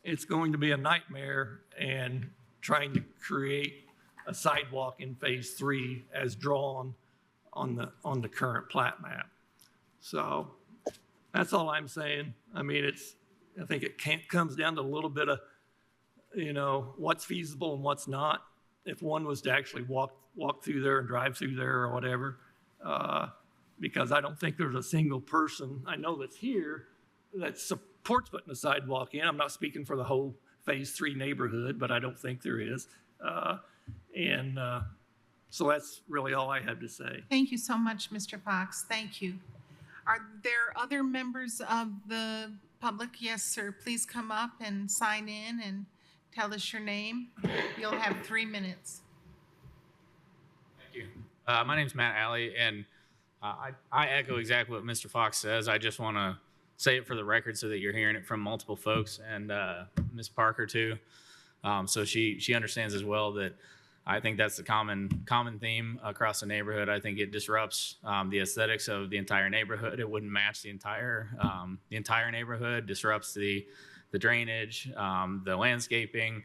it's going to be a nightmare and trying to create a sidewalk in phase 3 as drawn on the current plat map. So that's all I'm saying. I mean, I think it comes down to a little bit of, what's feasible and what's not. If one was to actually walk through there and drive through there or whatever, because I don't think there's a single person I know that's here that supports putting a sidewalk in. I'm not speaking for the whole phase 3 neighborhood, but I don't think there is. So that's really all I have to say. Thank you so much, Mr. Fox. Thank you. Are there other members of the public? Yes, sir. Please come up and sign in and tell us your name. You'll have 3 minutes. Thank you. My name's Matt Alley, and I echo exactly what Mr. Fox says. I just want to say it for the record so that you're hearing it from multiple folks, and Ms. Parker too, so she understands as well that I think that's the common theme across the neighborhood. I think it disrupts the aesthetics of the entire neighborhood. It wouldn't match the entire neighborhood. Disrupts the drainage, the landscaping.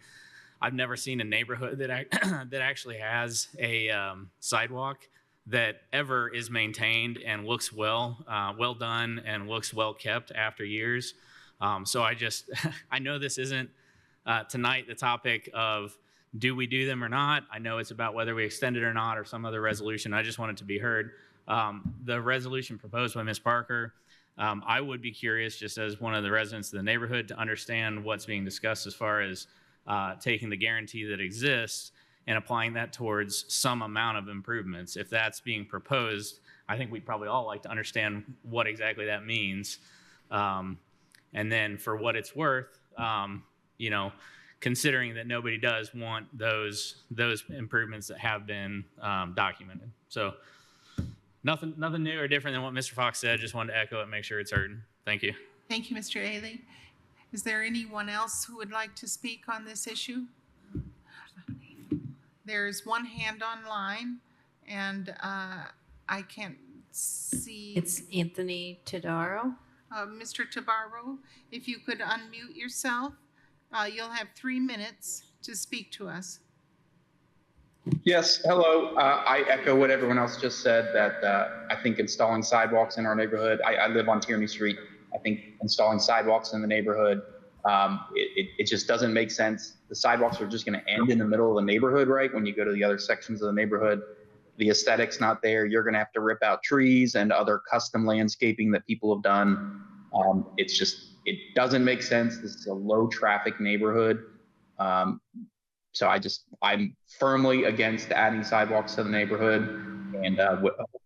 I've never seen a neighborhood that actually has a sidewalk that ever is maintained and looks well done and looks well kept after years. So I know this isn't tonight the topic of do we do them or not. I know it's about whether we extend it or not or some other resolution. I just want it to be heard. The resolution proposed by Ms. Parker, I would be curious, just as one of the residents of the neighborhood, to understand what's being discussed as far as taking the guarantee that exists and applying that towards some amount of improvements. If that's being proposed, I think we'd probably all like to understand what exactly that means. And then for what it's worth, considering that nobody does want those improvements that have been documented. So nothing new or different than what Mr. Fox said. Just wanted to echo it and make sure it's heard. Thank you. Thank you, Mr. Ailey. Is there anyone else who would like to speak on this issue? There's one hand online, and I can't see. It's Anthony Tadaro. Mr. Tabarro, if you could unmute yourself, you'll have 3 minutes to speak to us. Yes, hello. I echo what everyone else just said, that I think installing sidewalks in our neighborhood, I live on Tierney Street. I think installing sidewalks in the neighborhood, it just doesn't make sense. The sidewalks are just going to end in the middle of the neighborhood, right? When you go to the other sections of the neighborhood, the aesthetic's not there. You're going to have to rip out trees and other custom landscaping that people have done. It doesn't make sense. This is a low traffic neighborhood. So I'm firmly against adding sidewalks to the neighborhood, and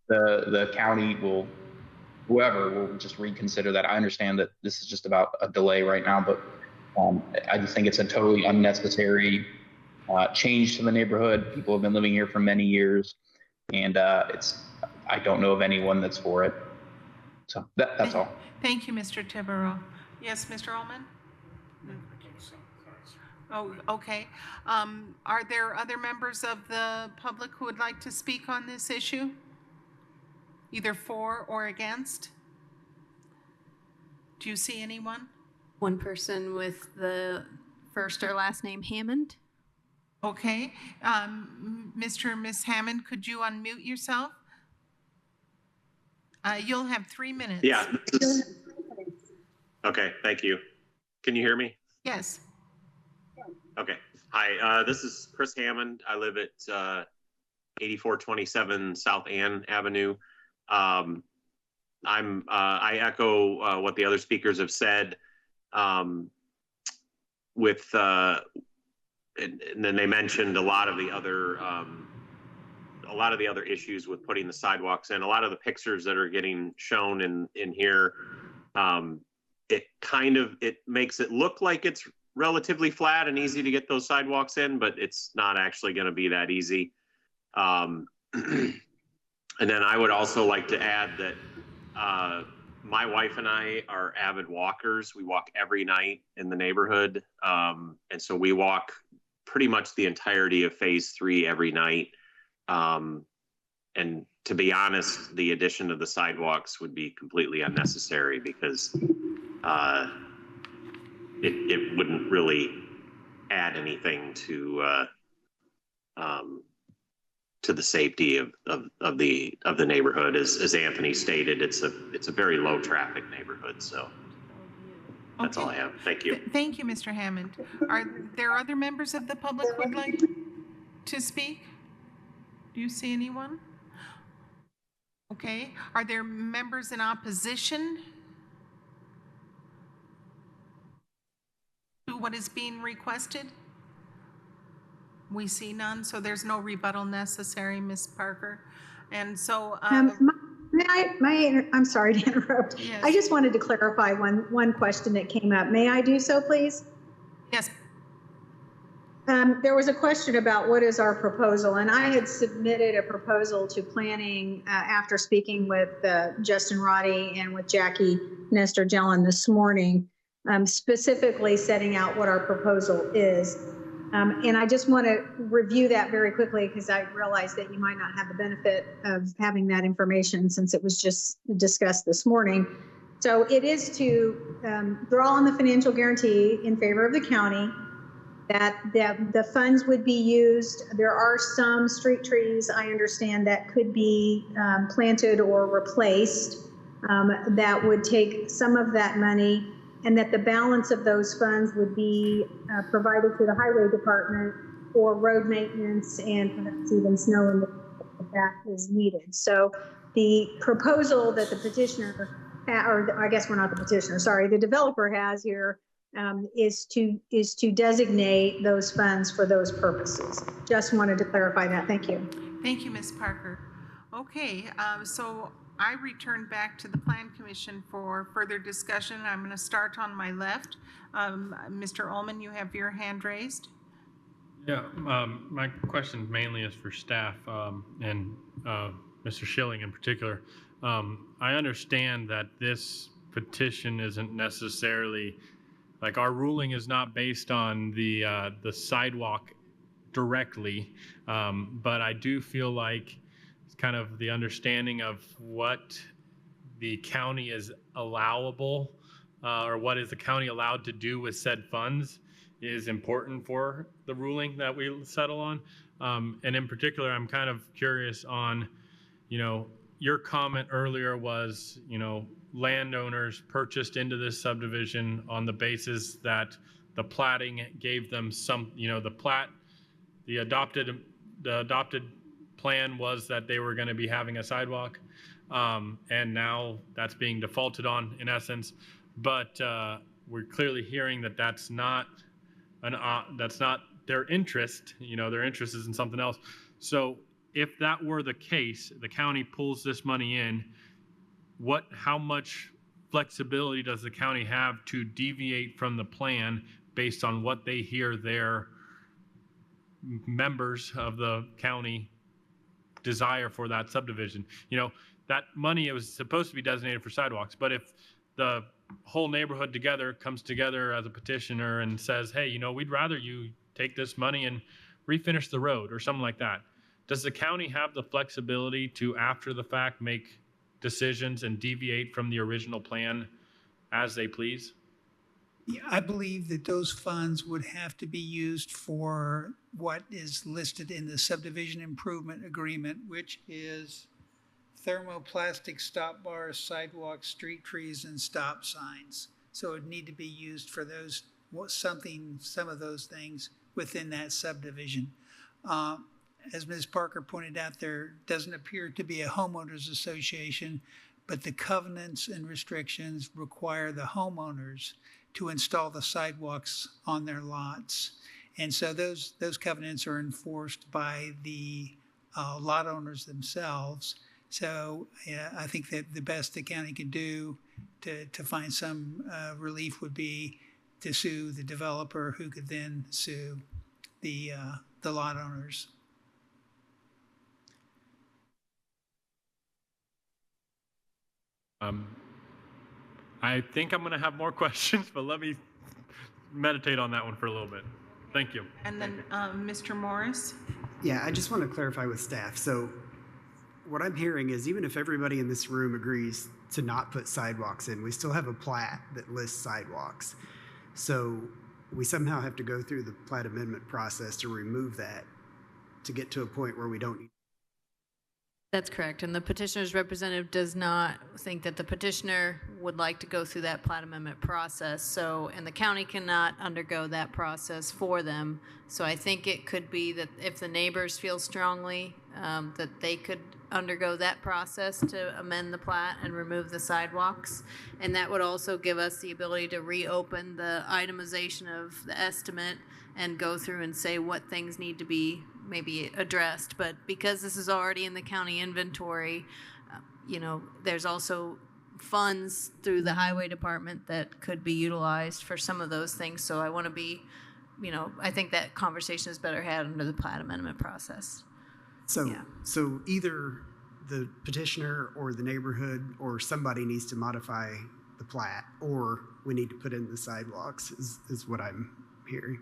the county whoever will just reconsider that. I understand that this is just about a delay right now, but I just think it's a totally unnecessary change to the neighborhood. People have been living here for many years, and I don't know of anyone that's for it. So that's all. Thank you, Mr. Tiberio. Yes, Mr. Ullman? Oh, okay. Are there other members of the public who would like to speak on this issue? Either for or against? Do you see anyone? One person with the first or last name Hammond. Okay. Mr. and Ms. Hammond, could you unmute yourself? You'll have 3 minutes. Yeah. Okay, thank you. Can you hear me? Yes. Okay. Hi, this is Chris Hammond. I live at 8427 South Ann Avenue. I echo what the other speakers have said. And then they mentioned a lot of the other issues with putting the sidewalks in. A lot of the pictures that are getting shown in here, it makes it look like it's relatively flat and easy to get those sidewalks in, but it's not actually going to be that easy. And then I would also like to add that my wife and I are avid walkers. We walk every night in the neighborhood. And so we walk pretty much the entirety of phase 3 every night. And to be honest, the addition of the sidewalks would be completely unnecessary because it wouldn't really add anything to the safety of the neighborhood. As Anthony stated, it's a very low traffic neighborhood. So that's all I have. Thank you. Thank you, Mr. Hammond. Are there other members of the public who would like to speak? Do you see anyone? Okay. Are there members in opposition to what is being requested? We see none, so there's no rebuttal necessary, Ms. Parker. And so, I'm sorry to interrupt. Yes. I just wanted to clarify one question that came up. May I do so, please? Yes. There was a question about what is our proposal, and I had submitted a proposal to planning after speaking with Justin Roddy and with Jackie Nestor-Jelen this morning, specifically setting out what our proposal is. And I just want to review that very quickly because I realize that you might not have the benefit of having that information since it was just discussed this morning. So it is to draw on the financial guarantee in favor of the county, that the funds would be used. There are some street trees, I understand, that could be planted or replaced that would take some of that money, and that the balance of those funds would be provided to the highway department for road maintenance and perhaps even snow removal if that is needed. So the proposal that the petitioner, or I guess we're not the petitioner, sorry, the developer has here is to designate those funds for those purposes. Just wanted to clarify that. Thank you. Thank you, Ms. Parker. Okay, so I return back to the Plan Commission for further discussion. I'm going to start on my left. Mr. Ullman, you have your hand raised. Yeah, my question mainly is for staff and Mr. Schilling in particular. I understand that this petition isn't necessarily, like, our ruling is not based on the sidewalk directly, but I do feel like kind of the understanding of what the county is allowable or what is the county allowed to do with said funds is important for the ruling that we settle on. And in particular, I'm kind of curious on, your comment earlier was, landowners purchased into this subdivision on the basis that the platting gave them some, the adopted plan was that they were going to be having a sidewalk. And now that's being defaulted on in essence, but we're clearly hearing that that's not their interest. Their interest is in something else. So if that were the case, the county pulls this money in, how much flexibility does the county have to deviate from the plan based on what they hear their members of the county desire for that subdivision? That money, it was supposed to be designated for sidewalks, but if the whole neighborhood comes together as a petitioner and says, hey, we'd rather you take this money and refinish the road or something like that, does the county have the flexibility to, after the fact, make decisions and deviate from the original plan as they please? Yeah, I believe that those funds would have to be used for what is listed in the subdivision improvement agreement, which is thermoplastic stop bars, sidewalks, street trees, and stop signs. So it would need to be used for those, some of those things within that subdivision. As Ms. Parker pointed out, there doesn't appear to be a homeowners association, but the covenants and restrictions require the homeowners to install the sidewalks on their lots. And so those covenants are enforced by the lot owners themselves. So I think that the best the county could do to find some relief would be to sue the developer, who could then sue the lot owners. I think I'm going to have more questions, but let me meditate on that one for a little bit. Thank you. And then Mr. Morris? Yeah, I just want to clarify with staff. So what I'm hearing is, even if everybody in this room agrees to not put sidewalks in, we still have a plat that lists sidewalks. So we somehow have to go through the plat amendment process to remove that, to get to a point where we don't need. That's correct. And the petitioner's representative does not think that the petitioner would like to go through that plat amendment process. So, and the county cannot undergo that process for them. So I think it could be that if the neighbors feel strongly that they could undergo that process to amend the plat and remove the sidewalks. And that would also give us the ability to reopen the itemization of the estimate and go through and say what things need to be maybe addressed. But because this is already in the county inventory, there's also funds through the highway department that could be utilized for some of those things. So I want to be, I think that conversation is better had under the plat amendment process. So, so either the petitioner or the neighborhood or somebody needs to modify the plat, or we need to put in the sidewalks is what I'm hearing.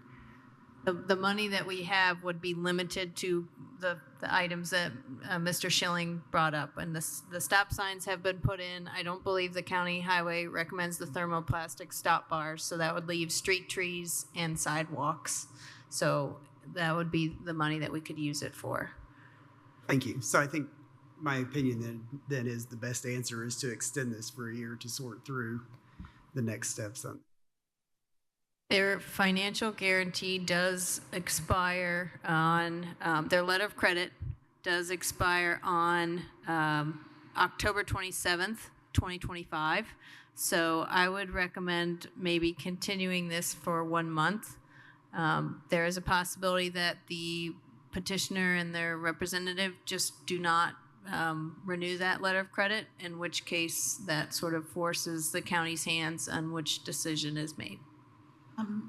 The money that we have would be limited to the items that Mr. Schilling brought up. And the stop signs have been put in. I don't believe the county highway recommends the thermoplastic stop bars. So that would leave street trees and sidewalks. So that would be the money that we could use it for. Thank you. So I think my opinion then is the best answer is to extend this for a year to sort through the next steps on. Their financial guarantee does expire on, their letter of credit does expire on October 27th, 2025. So I would recommend maybe continuing this for 1 month. There is a possibility that the petitioner and their representative just do not renew that letter of credit, in which case that sort of forces the county's hands on which decision is made.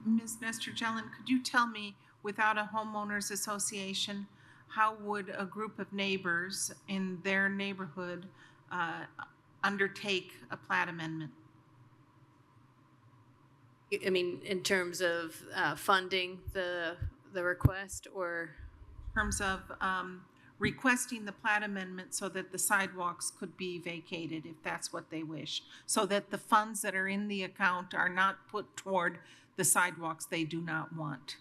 Ms. Nestor-Jelen, could you tell me, without a homeowners association, how would a group of neighbors in their neighborhood undertake a plat amendment? I mean, in terms of funding the request, or? In terms of requesting the plat amendment so that the sidewalks could be vacated if that's what they wish, so that the funds that are in the account are not put toward the sidewalks they do not want.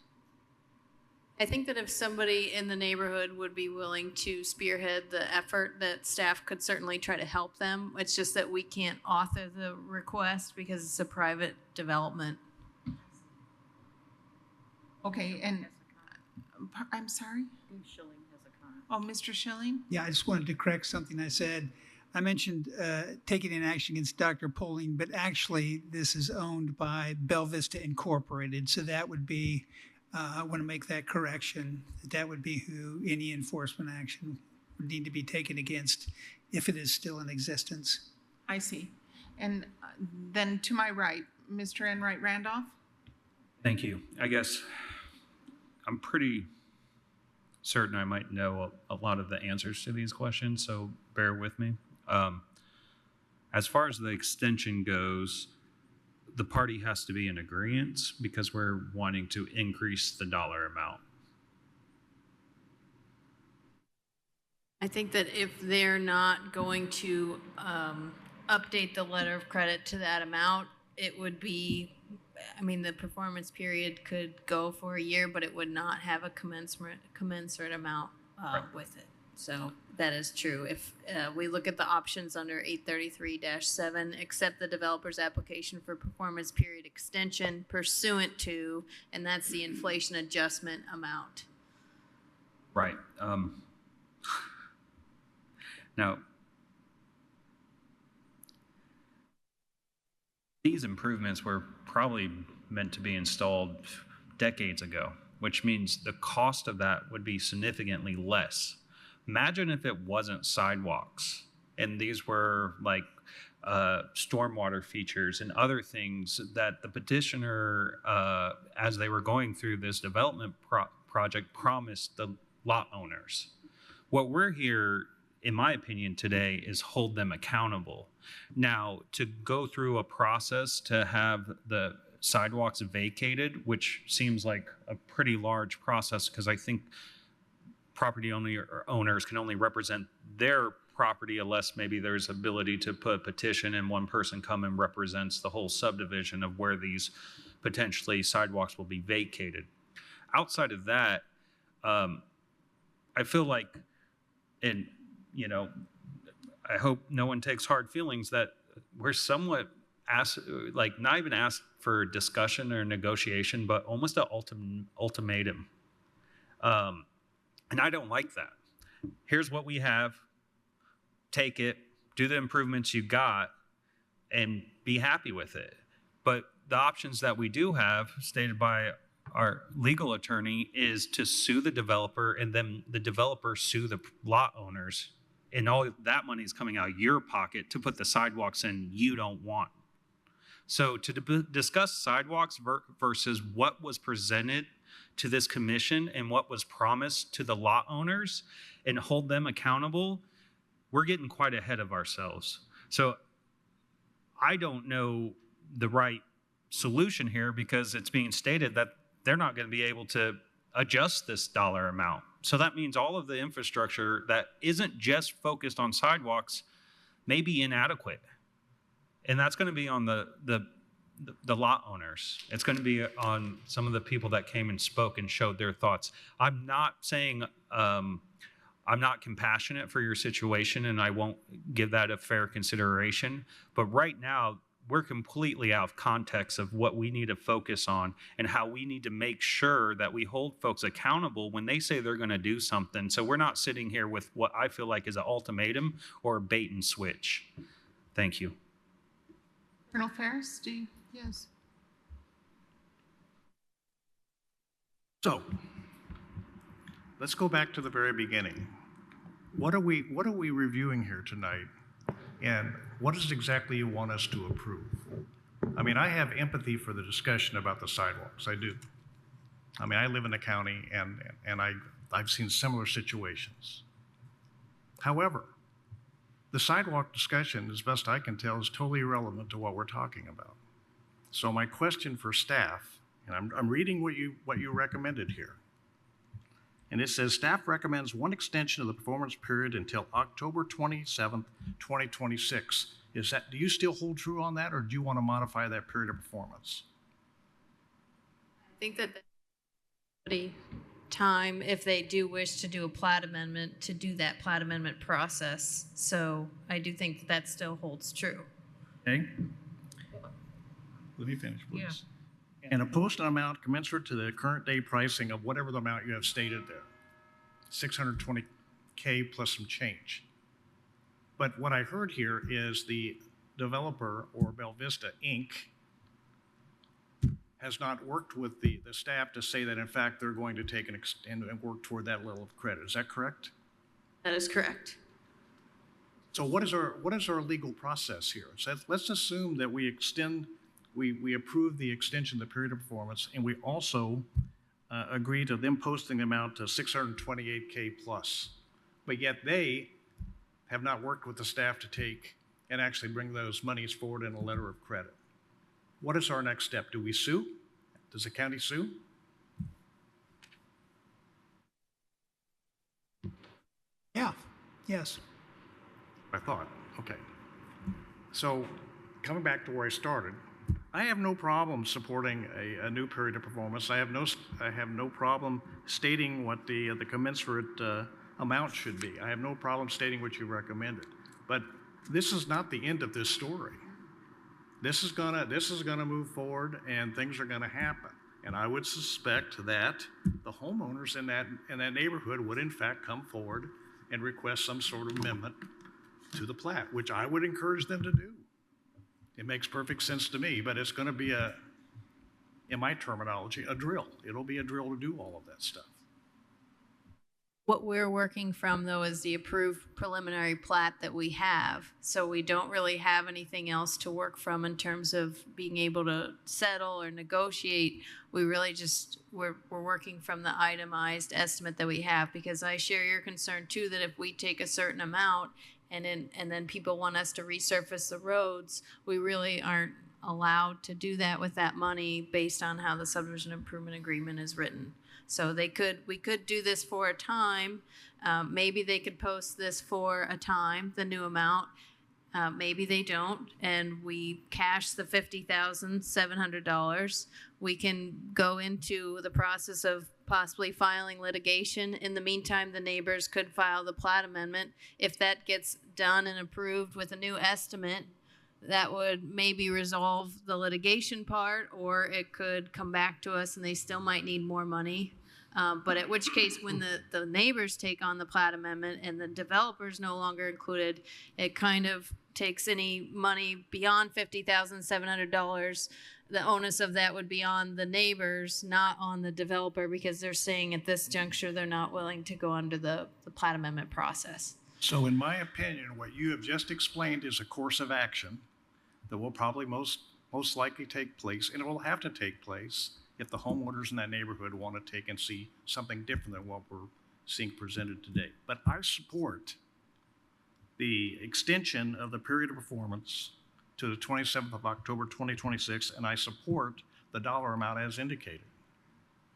I think that if somebody in the neighborhood would be willing to spearhead the effort, that staff could certainly try to help them. It's just that we can't author the request because it's a private development. Okay, and I'm sorry? Schilling has a comment. Oh, Mr. Schilling? Yeah, I just wanted to correct something I said. I mentioned taking an action against Dr. Poling, but actually this is owned by Bell Vista Incorporated. So that would be, I want to make that correction. That would be who any enforcement action would need to be taken against if it is still in existence. I see. And then to my right, Mr. Enright Randolph? Thank you. I guess I'm pretty certain I might know a lot of the answers to these questions, so bear with me. As far as the extension goes, the party has to be in agreement because we're wanting to increase the dollar amount. I think that if they're not going to update the letter of credit to that amount, it would be, I mean, the performance period could go for a year, but it would not have a commensurate amount with it. So that is true. If we look at the options under 833-7, accept the developer's application for performance period extension pursuant to, and that's the inflation adjustment amount. Right. Now, these improvements were probably meant to be installed decades ago, which means the cost of that would be significantly less. Imagine if it wasn't sidewalks and these were like stormwater features and other things that the petitioner, as they were going through this development project, promised the lot owners. What we're here, in my opinion, today is hold them accountable. Now, to go through a process to have the sidewalks vacated, which seems like a pretty large process because I think property owners can only represent their property unless maybe there's ability to put a petition and one person come and represents the whole subdivision of where these potentially sidewalks will be vacated. Outside of that, I feel like, and you know, I hope no one takes hard feelings that we're somewhat asked, like not even asked for discussion or negotiation, but almost an ultimatum. And I don't like that. Here's what we have, take it, do the improvements you got, and be happy with it. But the options that we do have, stated by our legal attorney, is to sue the developer and then the developer sue the lot owners. And all that money is coming out of your pocket to put the sidewalks in you don't want. So to discuss sidewalks versus what was presented to this commission and what was promised to the lot owners and hold them accountable, we're getting quite ahead of ourselves. So I don't know the right solution here because it's being stated that they're not going to be able to adjust this dollar amount. So that means all of the infrastructure that isn't just focused on sidewalks may be inadequate. And that's going to be on the lot owners. It's going to be on some of the people that came and spoke and showed their thoughts. I'm not saying I'm not compassionate for your situation and I won't give that a fair consideration. But right now, we're completely out of context of what we need to focus on and how we need to make sure that we hold folks accountable when they say they're going to do something. So we're not sitting here with what I feel like is an ultimatum or a bait and switch. Thank you. Colonel Ferris, do you? Yes. So let's go back to the very beginning. What are we reviewing here tonight? And what is exactly you want us to approve? I mean, I have empathy for the discussion about the sidewalks. I do. I mean, I live in the county and I've seen similar situations. However, the sidewalk discussion, as best I can tell, is totally irrelevant to what we're talking about. So my question for staff, and I'm reading what you recommended here. And it says staff recommends one extension of the performance period until October 27th, 2026. Do you still hold true on that, or do you want to modify that period of performance? think that the time, if they do wish to do a plat amendment, to do that plat amendment process. So I do think that still holds true. Okay? Let me finish, please. And a posted amount commensurate to the current day pricing of whatever the amount you have stated there. 620K plus some change. But what I heard here is the developer, or Bell Vista Inc., has not worked with the staff to say that in fact they're going to take and work toward that level of credit. Is that correct? That is correct. So what is our legal process here? So let's assume that we approve the extension of the period of performance, and we also agree to them posting the amount to 628K plus. But yet they have not worked with the staff to take and actually bring those monies forward in a letter of credit. What is our next step? Do we sue? Does the county sue? Yeah, yes. I thought, okay. So coming back to where I started, I have no problem supporting a new period of performance. I have no problem stating what the commensurate amount should be. I have no problem stating what you recommended. But this is not the end of this story. This is gonna move forward, and things are gonna happen. And I would suspect that the homeowners in that neighborhood would in fact come forward and request some sort of amendment to the plat, which I would encourage them to do. It makes perfect sense to me, but it's gonna be in my terminology, a drill. It'll be a drill to do all of that stuff. What we're working from, though, is the approved preliminary plat that we have. So we don't really have anything else to work from in terms of being able to settle or negotiate. We really we're working from the itemized estimate that we have, because I share your concern too, that if we take a certain amount and then people want us to resurface the roads, we really aren't allowed to do that with that money based on how the subdivision improvement agreement is written. So we could do this for a time. Maybe they could post this for a time, the new amount. Maybe they don't, and we cash the $50,700. We can go into the process of possibly filing litigation. In the meantime, the neighbors could file the plat amendment. If that gets done and approved with a new estimate, that would maybe resolve the litigation part, or it could come back to us and they still might need more money. But at which case, when the neighbors take on the plat amendment and the developer's no longer included, it kind of takes any money beyond $50,700. The onus of that would be on the neighbors, not on the developer, because they're saying at this juncture they're not willing to go under the plat amendment process. So in my opinion, what you have just explained is a course of action that will probably most likely take place, and it will have to take place if the homeowners in that neighborhood want to take and see something different than what we're seeing presented today. But I support the extension of the period of performance to the 27th of October 2026, and I support the dollar amount as indicated,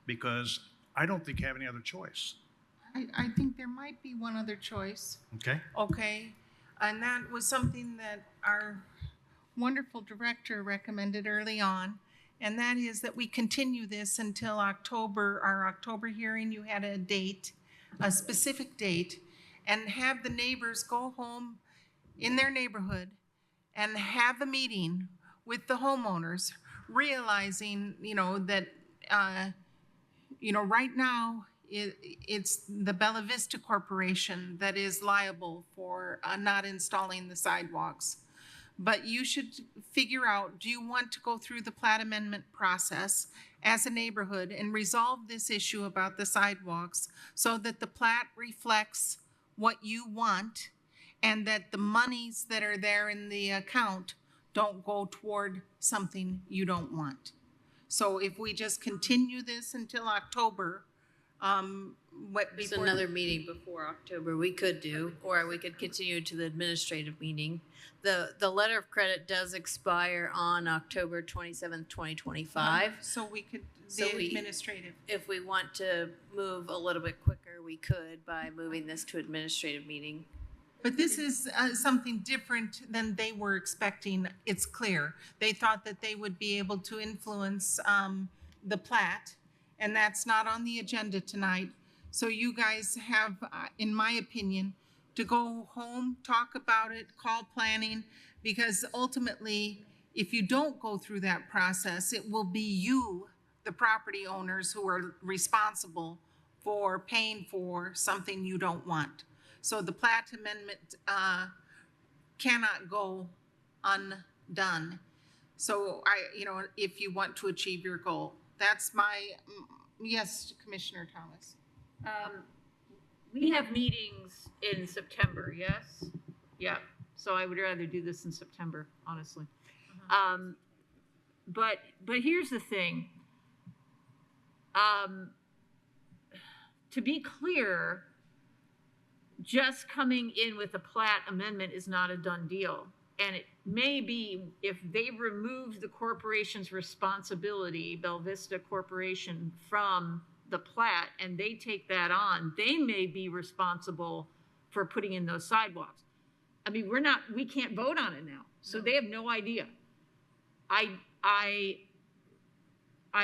because I don't think you have any other choice. I think there might be one other choice. Okay? Okay, and that was something that our wonderful director recommended early on, and that is that we continue this until October, our October hearing. You had a date, a specific date, and have the neighbors go home in their neighborhood and have a meeting with the homeowners, realizing, that, right now it's the Bella Vista Corporation that is liable for not installing the sidewalks. But you should figure out, do you want to go through the plat amendment process as a neighborhood and resolve this issue about the sidewalks so that the plat reflects what you want and that the monies that are there in the account don't go toward something you don't want? So if we just continue this until October, There's another meeting before October we could do, or we could continue to the administrative meeting. The letter of credit does expire on October 27th, 2025. So we could, So the we- administrative. If we want to move a little bit quicker, we could by moving this to administrative meeting. But this is something different than they were expecting. It's clear. They thought that they would be able to influence, the plat, and that's not on the agenda tonight. So you guys have, in my opinion, to go home, talk about it, call planning, because ultimately, if you don't go through that process, it will be you, the property owners, who are responsible for paying for something you don't want. So the plat amendment cannot go undone. So if you want to achieve your goal, that's my, yes, Commissioner Thomas. We have meetings in September, yes? Yeah, so I would rather do this in September, honestly. But here's the thing. To be clear, just coming in with a plat amendment is not a done deal. And it may be, if they remove the corporation's responsibility, Bell Vista Corporation, from the plat, and they take that on, they may be responsible for putting in those sidewalks. I mean, we can't vote on it now, so they have no idea. I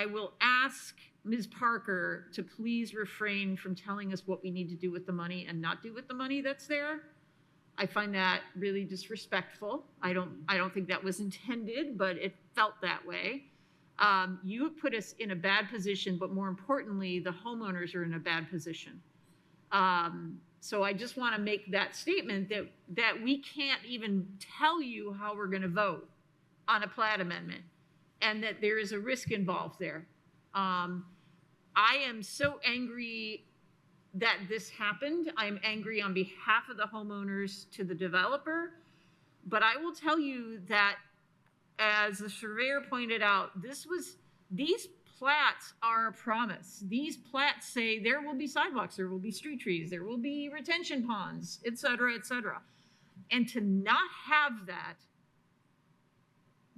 will ask Ms. Parker to please refrain from telling us what we need to do with the money and not do with the money that's there. I find that really disrespectful. I don't think that was intended, but it felt that way. You have put us in a bad position, but more importantly, the homeowners are in a bad position. So I just want to make that statement that we can't even tell you how we're going to vote on a plat amendment, and that there is a risk involved there. I am so angry that this happened. I'm angry on behalf of the homeowners to the developer, but I will tell you that, as the surveyor pointed out, these plats are a promise. These plats say there will be sidewalks, there will be street trees, there will be retention ponds, et cetera, et cetera. And to not have that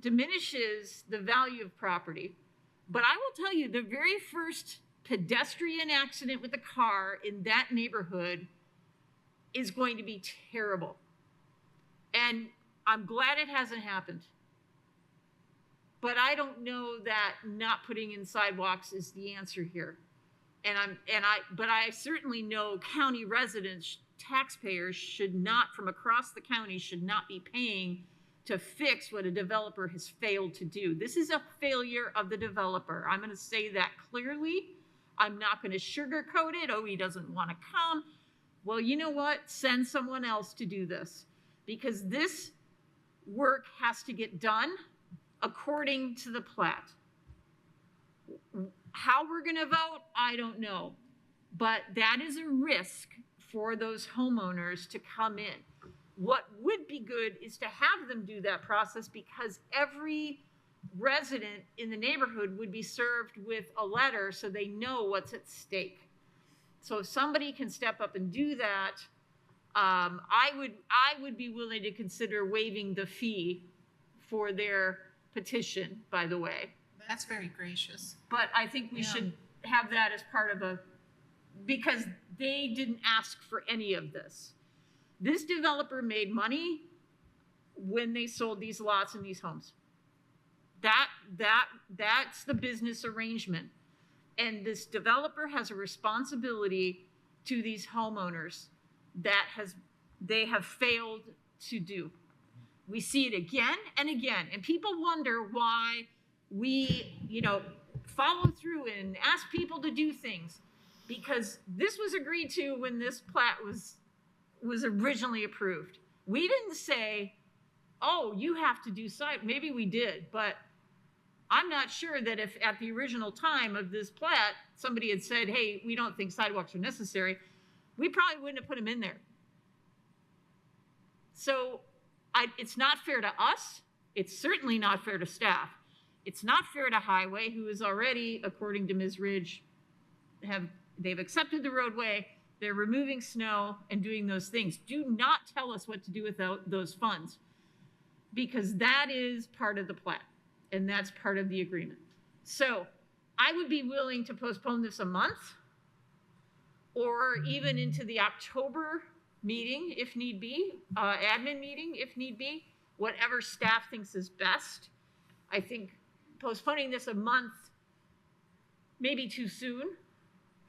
diminishes the value of property. But I will tell you, the very first pedestrian accident with a car in that neighborhood is going to be terrible. And I'm glad it hasn't happened. But I don't know that not putting in sidewalks is the answer here. But I certainly know county residents, taxpayers should not, from across the county, should not be paying to fix what a developer has failed to do. This is a failure of the developer. I'm going to say that clearly. I'm not going to sugarcoat it. Oh, he doesn't want to come. Well, you know what? Send someone else to do this, because this work has to get done according to the plat. How we're going to vote, I don't know. But that is a risk for those homeowners to come in. What would be good is to have them do that process, because every resident in the neighborhood would be served with a letter so they know what's at stake. So if somebody can step up and do that, I would be willing to consider waiving the fee for their petition, by the way. That's very gracious. But I think we should have that as part of because they didn't ask for any of this. This developer made money when they sold these lots and these homes. That's the business arrangement. And this developer has a responsibility to these homeowners that they have failed to do. We see it again and again, and people wonder why we, follow through and ask people to do things, because this was agreed to when this plat was originally approved. We didn't say, oh, you have to do maybe we did, but I'm not sure that if at the original time of this plat, somebody had said, hey, we don't think sidewalks are necessary, we probably wouldn't have put them in there. So it's not fair to us. It's certainly not fair to staff. It's not fair to Highway, who is already, according to Ms. Ridge, they've accepted the roadway. They're removing snow and doing those things. Do not tell us what to do with those funds, because that is part of the plat and that's part of the agreement. So I would be willing to postpone this a month, or even into the October meeting if need be, admin meeting if need be, whatever staff thinks is best. I think postponing this a month maybe too soon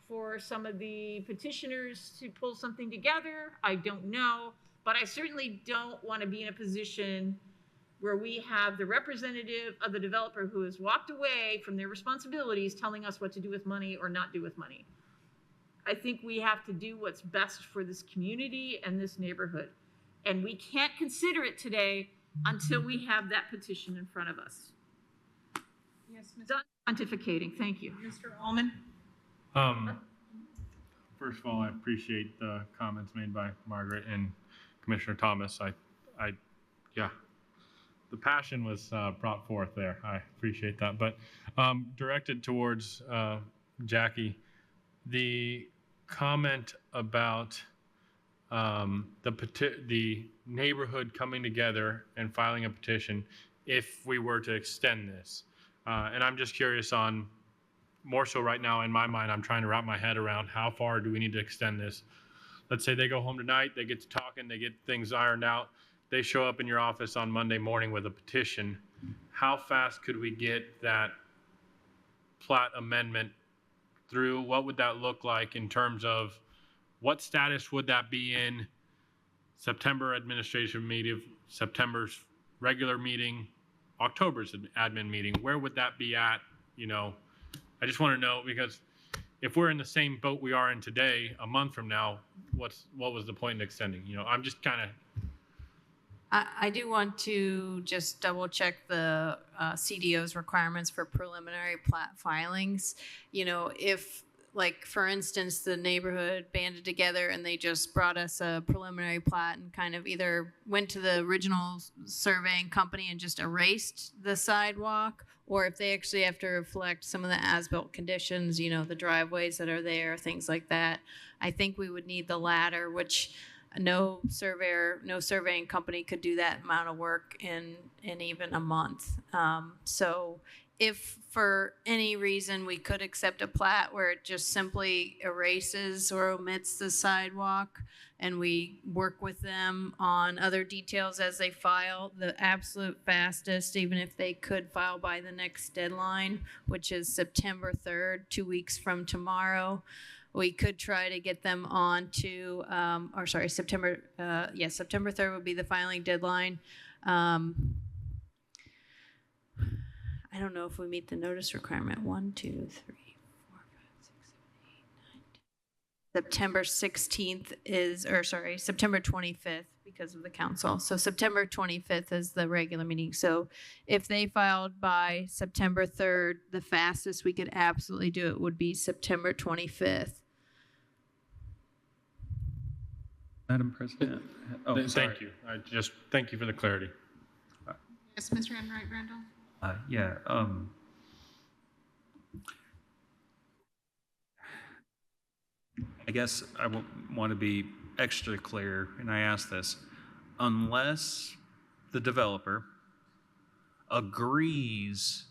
for some of the petitioners to pull something together. I don't know, but I certainly don't want to be in a position where we have the representative of the developer who has walked away from their responsibilities telling us what to do with money or not do with money. I think we have to do what's best for this community and this neighborhood. And we can't consider it today until we have that petition in front of us. Yes, Ms. Done pontificating, thank you. Mr. Ullman? First of all, I appreciate the comments made by Margaret and Commissioner Thomas. Yeah, the passion was brought forth there. I appreciate that. But directed towards Jackie, the comment about the neighborhood coming together and filing a petition if we were to extend this. And I'm just curious on, more so right now in my mind, I'm trying to wrap my head around how far do we need to extend this. Let's say they go home tonight, they get to talking, they get things ironed out, they show up in your office on Monday morning with a petition. How fast could we get that plat amendment through? What would that look like in terms of what status would that be in? September administration meeting, September's regular meeting, October's admin meeting? Where would that be at? You know, I just want to know, because if we're in the same boat we are in today, a month from now, what was the point in extending? You know, I'm just kind of. I do want to just double check the CDO's requirements for preliminary plat filings. You know, if, like, for instance, the neighborhood banded together and they just brought us a preliminary plat and kind of either went to the original surveying company and just erased the sidewalk, or if they actually have to reflect some of the as-built conditions, you know, the driveways that are there, things like that. I think we would need the latter, which no surveying company could do that amount of work in even a month. So if for any reason we could accept a plat where it just simply erases or omits the sidewalk, and we work with them on other details as they file, the absolute fastest, even if they could file by the next deadline, which is September 3rd, 2 weeks from tomorrow, we could try to get them on to, September 3rd would be the filing deadline. I don't know if we meet the notice requirement. 1, 2, 3, 4, 5, 6, 7, 8, 9, 10. September 16th is, September 25th because of the council. So September 25th is the regular meeting. So if they filed by September 3rd, the fastest we could absolutely do it would be September 25th. Madam President. Oh, Thank you. Thank you for the clarity. Yes, Mr. Enright Randall? Yeah. I guess I want to be extra clear, and I ask this. Unless the developer agrees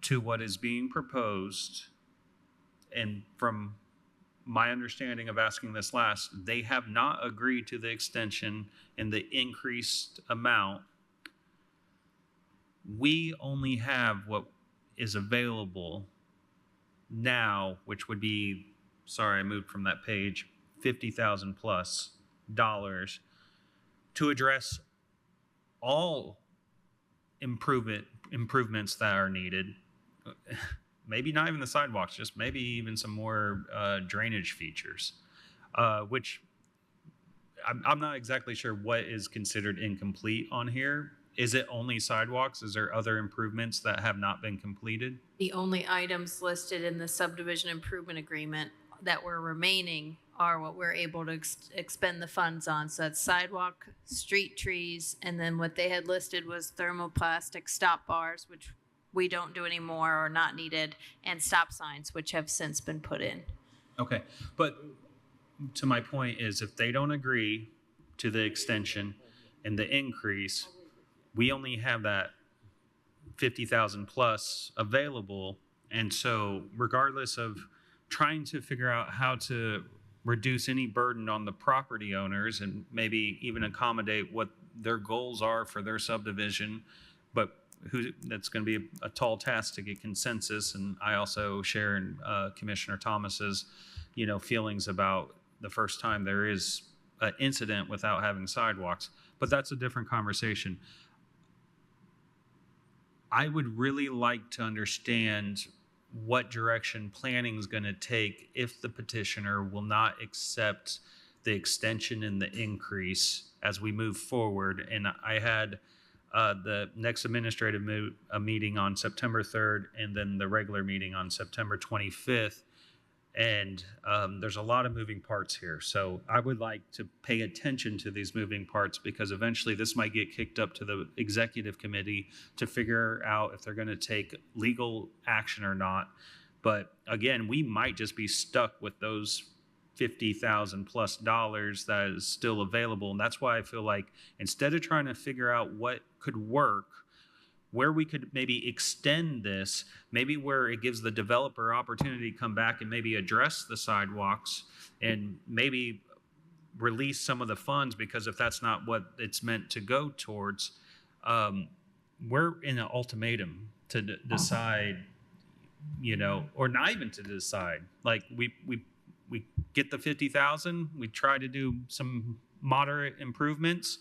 to what is being proposed, and from my understanding of asking this last, they have not agreed to the extension and the increased amount. We only have what is available now, which would be, sorry, I moved from that page, $50,000 plus to address all improvements that are needed. Maybe not even the sidewalks, just maybe even some more drainage features, which I'm not exactly sure what is considered incomplete on here. Is it only sidewalks? Is there other improvements that have not been completed? The only items listed in the subdivision improvement agreement that were remaining are what we're able to expend the funds on. So that's sidewalk, street trees, and then what they had listed was thermoplastic stop bars, which we don't do anymore or not needed, and stop signs, which have since been put in. Okay, but to my point is, if they don't agree to the extension and the increase, we only have that 50,000 plus available. And so regardless of trying to figure out how to reduce any burden on the property owners and maybe even accommodate what their goals are for their subdivision, but that's going to be a tall task to get consensus. And I also share Commissioner Thomas's, feelings about the first time there is an incident without having sidewalks. But that's a different conversation. I would really like to understand what direction planning is going to take if the petitioner will not accept the extension and the increase as we move forward. And I had the next administrative meeting on September 3rd and then the regular meeting on September 25th. And there's a lot of moving parts here. So I would like to pay attention to these moving parts because eventually this might get kicked up to the executive committee to figure out if they're going to take legal action or not. But again, we might just be stuck with those $50,000+ that is still available. And that's why I feel like instead of trying to figure out what could work, where we could maybe extend this, maybe where it gives the developer opportunity to come back and maybe address the sidewalks and maybe release some of the funds, because if that's not what it's meant to go towards, we're in an ultimatum to decide, or not even to decide. Like we get the 50,000, we try to do some moderate improvements,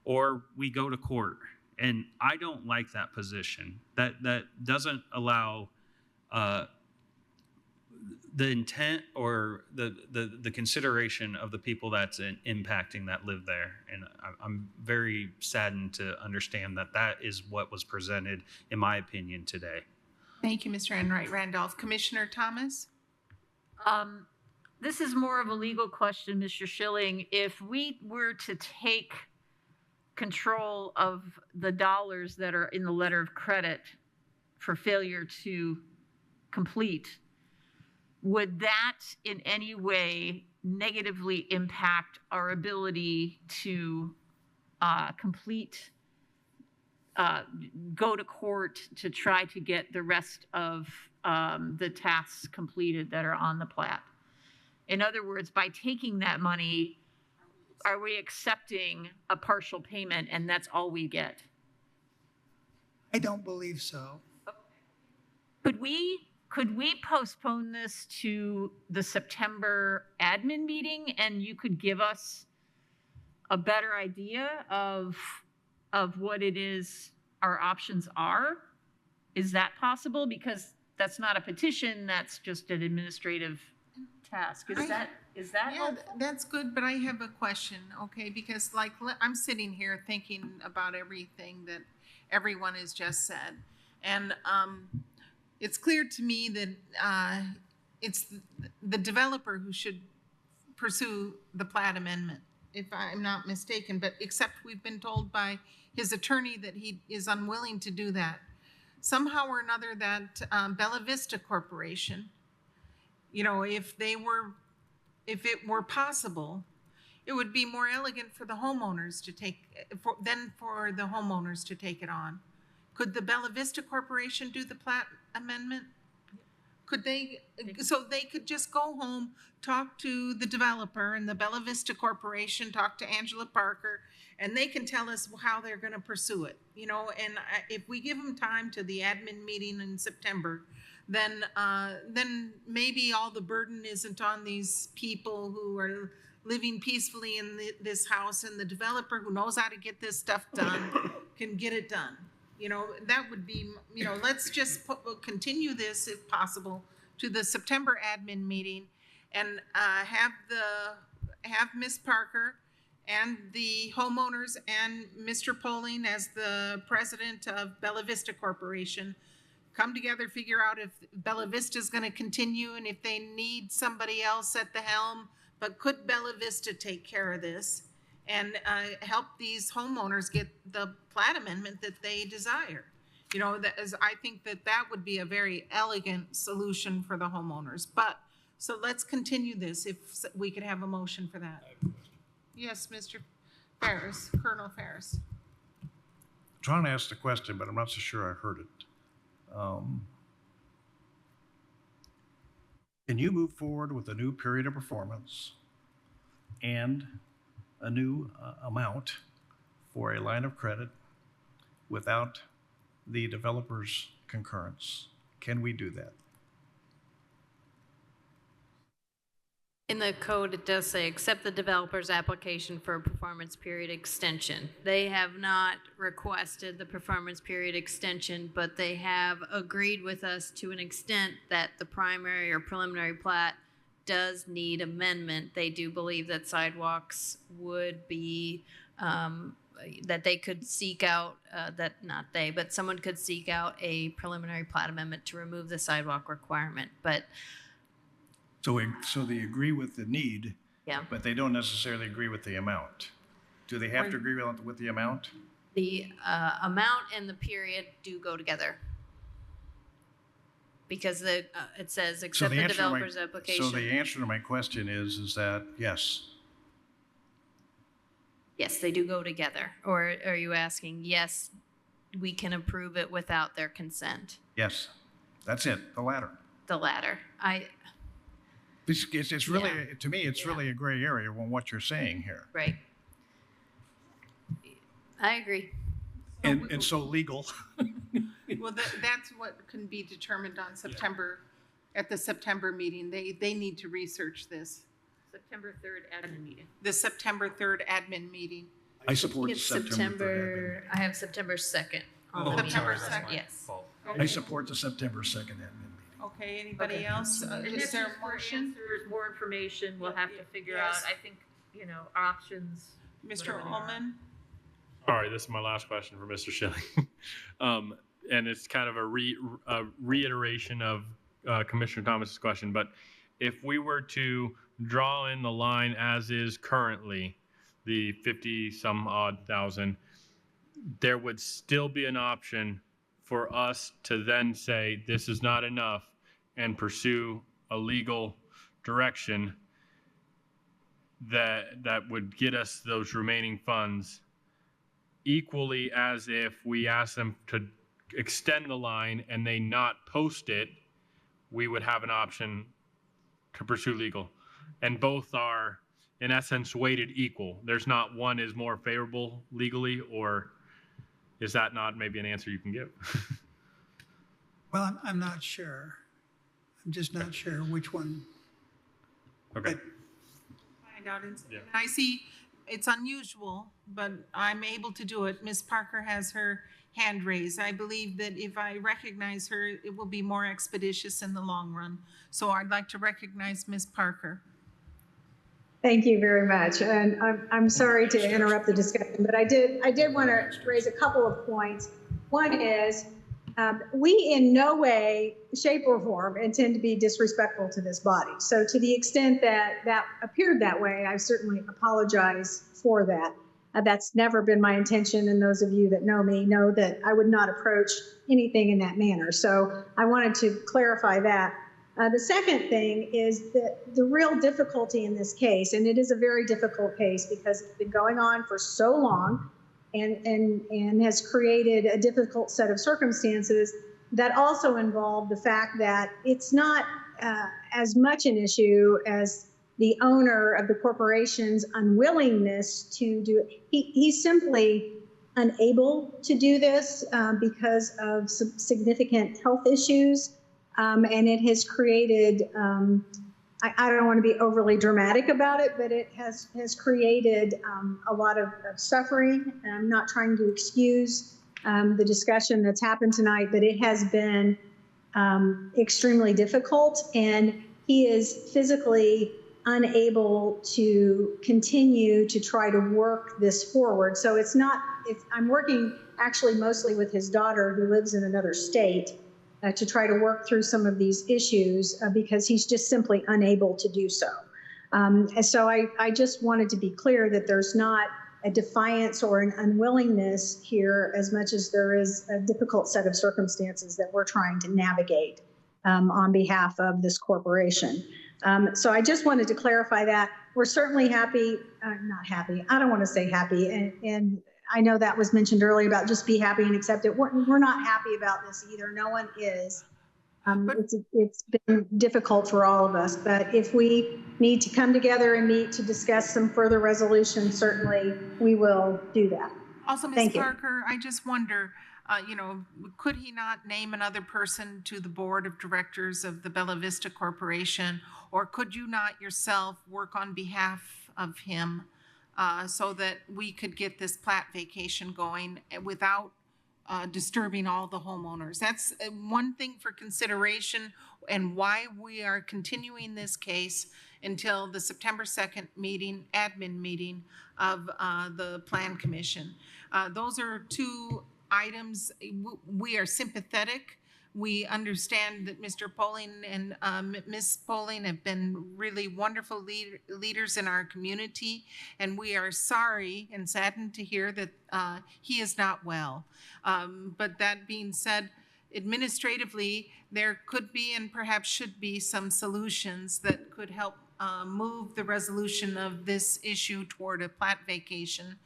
or we go to court. And I don't like that position. That doesn't allow the intent or the consideration of the people that's impacting that live there. And I'm very saddened to understand that is what was presented, in my opinion, today. Thank you, Mr. Enright Randolph. Commissioner Thomas? This is more of a legal question, Mr. Schilling. If we were to take control of the dollars that are in the letter of credit for failure to complete, would that in any way negatively impact our ability to complete, go to court to try to get the rest of the tasks completed that are on the plat? In other words, by taking that money, are we accepting a partial payment and that's all we get? I don't believe so. Could we postpone this to the September admin meeting and you could give us a better idea of what it is our options are? Is that possible? Because that's not a petition, that's just an administrative task. Is that helpful? That's good, but I have a question, okay? Because I'm sitting here thinking about everything that everyone has just said. And it's clear to me that it's the developer who should pursue the plat amendment, if I'm not mistaken, but except we've been told by his attorney that he is unwilling to do that. Somehow or another that Bella Vista Corporation, if it were possible, it would be more elegant for the homeowners to take it on. Could the Bella Vista Corporation do the plat amendment? Could they, so they could just go home, talk to the developer and the Bella Vista Corporation, talk to Angela Parker, and they can tell us how they're going to pursue it, and if we give them time to the admin meeting in September, then maybe all the burden isn't on these people who are living peacefully in this house, and the developer who knows how to get this stuff done can get it done. That would be, let's just continue this if possible to the September admin meeting and have Ms. Parker and the homeowners and Mr. Poling as the president of Bella Vista Corporation come together, figure out if Bella Vista is going to continue and if they need somebody else at the helm, but could Bella Vista take care of this and help these homeowners get the plat amendment that they desire? I think that would be a very elegant solution for the homeowners. So let's continue this if we could have a motion for that. Yes, Mr. Ferris, Colonel Ferris. I'm trying to ask the question, but I'm not so sure I heard it. Can you move forward with a new period of performance and a new amount for a line of credit without the developer's concurrence. Can we do that? In the code, it does say, accept the developer's application for a performance period extension. They have not requested the performance period extension, but they have agreed with us to an extent that the primary or preliminary plat does need amendment. They do believe that sidewalks would be, that they could seek out, not they, but someone could seek out a preliminary plat amendment to remove the sidewalk requirement. But So they agree with the need, yeah, but they don't necessarily agree with the amount. Do they have to agree with the amount? the amount and the period do go together. Because it says, accept the developer's application. So the answer to my question is that yes. Yes, they do go together. Or are you asking, yes, we can approve it without their consent? Yes, that's it, the latter. The latter. It's really, to me, it's really a gray area on what you're saying here. Right. I agree. And so legal. Well, that's what can be determined on September, at the September meeting. They need to research this. September 3rd admin meeting. The September 3rd admin meeting. I support the It's September 3rd admin. I have September 2nd. Oh, September sorry. 2nd. Yes. I support the September 2nd admin meeting. Okay, anybody else? And Is this there is a for motion? answers, more information, we'll have to figure out, Yes. I think, options. Mr. whatever they are. Ullman? Sorry, this is my last question for Mr. Schilling. And it's kind of a reiteration of Commissioner Thomas's question, but if we were to draw in the line as is currently, the 50 some odd thousand, there would still be an option for us to then say this is not enough and pursue a legal direction that would get us those remaining funds, equally as if we ask them to extend the line and they not post it, we would have an option to pursue legal. And both are, in essence, weighted equal. There's not one is more favorable legally, or is that not maybe an answer you can give? Well, I'm not sure. I'm just not sure which one. Okay. Find out. And I see it's unusual, but I'm able to do it. Ms. Parker has her hand raised. I believe that if I recognize her, it will be more expeditious in the long run. So I'd like to recognize Ms. Parker. Thank you very much. And I'm sorry to interrupt the discussion, but I did want to raise a couple of points. One is, we in no way, shape, or form intend to be disrespectful to this body. So to the extent that appeared that way, I certainly apologize for that. That's never been my intention, and those of you that know me know that I would not approach anything in that manner. So I wanted to clarify that. The second thing is that the real difficulty in this case, and it is a very difficult case because it's been going on for so long and has created a difficult set of circumstances that also involve the fact that it's not as much an issue as the owner of the corporation's unwillingness to do it. He's simply unable to do this because of some significant health issues. And it has created, I don't want to be overly dramatic about it, but it has created a lot of suffering. And I'm not trying to excuse the discussion that's happened tonight, but it has been extremely difficult. And he is physically unable to continue to try to work this forward. So I'm working actually mostly with his daughter who lives in another state to try to work through some of these issues because he's just simply unable to do so. And so I just wanted to be clear that there's not a defiance or an unwillingness here as much as there is a difficult set of circumstances that we're trying to navigate on behalf of this corporation. So I just wanted to clarify that. We're certainly happy, not happy, I don't want to say happy, and I know that was mentioned earlier about just be happy and accept it. We're not happy about this either. No one is. It's been difficult for all of us, but if we need to come together and meet to discuss some further resolution, certainly we will do that. Also, Ms. Thank you. Parker, I just wonder, could he not name another person to the board of directors of the Bella Vista Corporation? Or could you not yourself work on behalf of him so that we could get this plat vacation going without disturbing all the homeowners? That's one thing for consideration, and why we are continuing this case until the September 2nd meeting, admin meeting of the Plan Commission. Those are two items. We are sympathetic. We understand that Mr. Poling and Ms. Poling have been really wonderful leaders in our community, and we are sorry and saddened to hear that he is not well. But that being said, administratively, there could be and perhaps should be some solutions that could help move the resolution of this issue toward a plat vacation.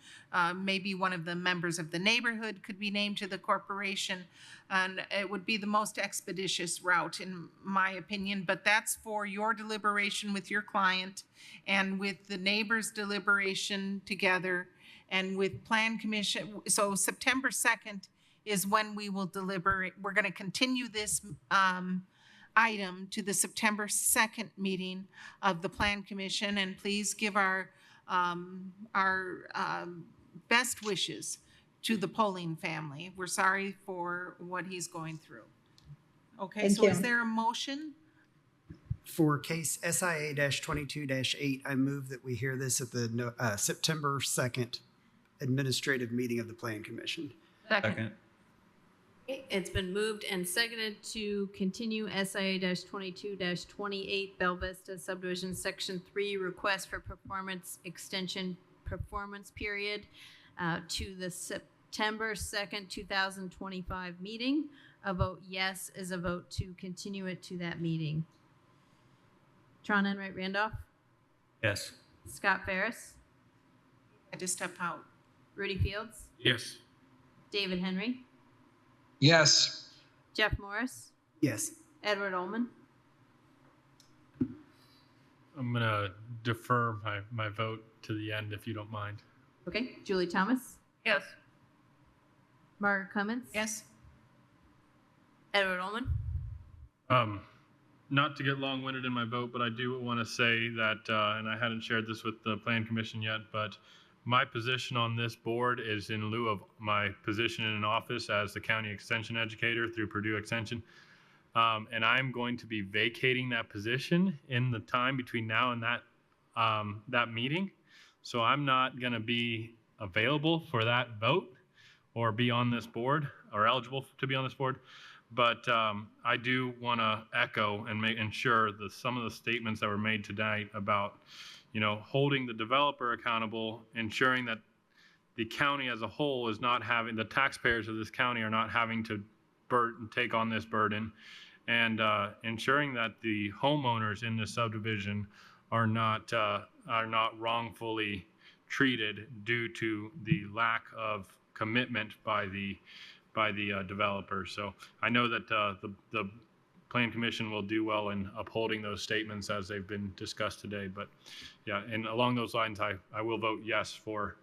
Maybe one of the members of the neighborhood could be named to the corporation, and it would be the most expeditious route, in my opinion. But that's for your deliberation with your client and with the neighbors' deliberation together and with Plan Commission. So September 2nd is when we will deliberate. We're going to continue this item to the September 2nd meeting of the Plan Commission, and please give our best wishes to the Poling family. We're sorry for what he's going through. Okay, Thank so you. is there a motion? For case SIA-22-8, I move that we hear this at the September 2nd administrative meeting of the Plan Commission. Second. Okay, it's been moved and seconded to continue SIA-22-28 Bella Vista Subdivision Section 3 request for performance extension performance period to the September 2nd, 2025 meeting. A vote yes is a vote to continue it to that meeting. Tron Enright Randolph, Yes. Scott Ferris, I had to step out. Rudy Fields, Yes. David Henry, Yes. Jeff Morris, Yes. Edward Ullman. I'm going to defer my vote to the end if you don't mind. Okay, Julie Thomas, Yes. Margaret Cummins, Yes? Edward Ullman. Not to get long-winded in my vote, but I do want to say that, and I hadn't shared this with the Plan Commission yet, but my position on this board is in lieu of my position in an office as the county extension educator through Purdue Extension. And I'm going to be vacating that position in the time between now and that meeting. So I'm not going to be available for that vote or be on this board or eligible to be on this board. But I do want to echo and ensure that some of the statements that were made tonight about, holding the developer accountable, ensuring that the county as a whole is not having, the taxpayers of this county are not having to take on this burden, and ensuring that the homeowners in this subdivision are not wrongfully treated due to the lack of commitment by the developer. So I know that the Plan Commission will do well in upholding those statements as they've been discussed today. But yeah, and along those lines, I will vote yes for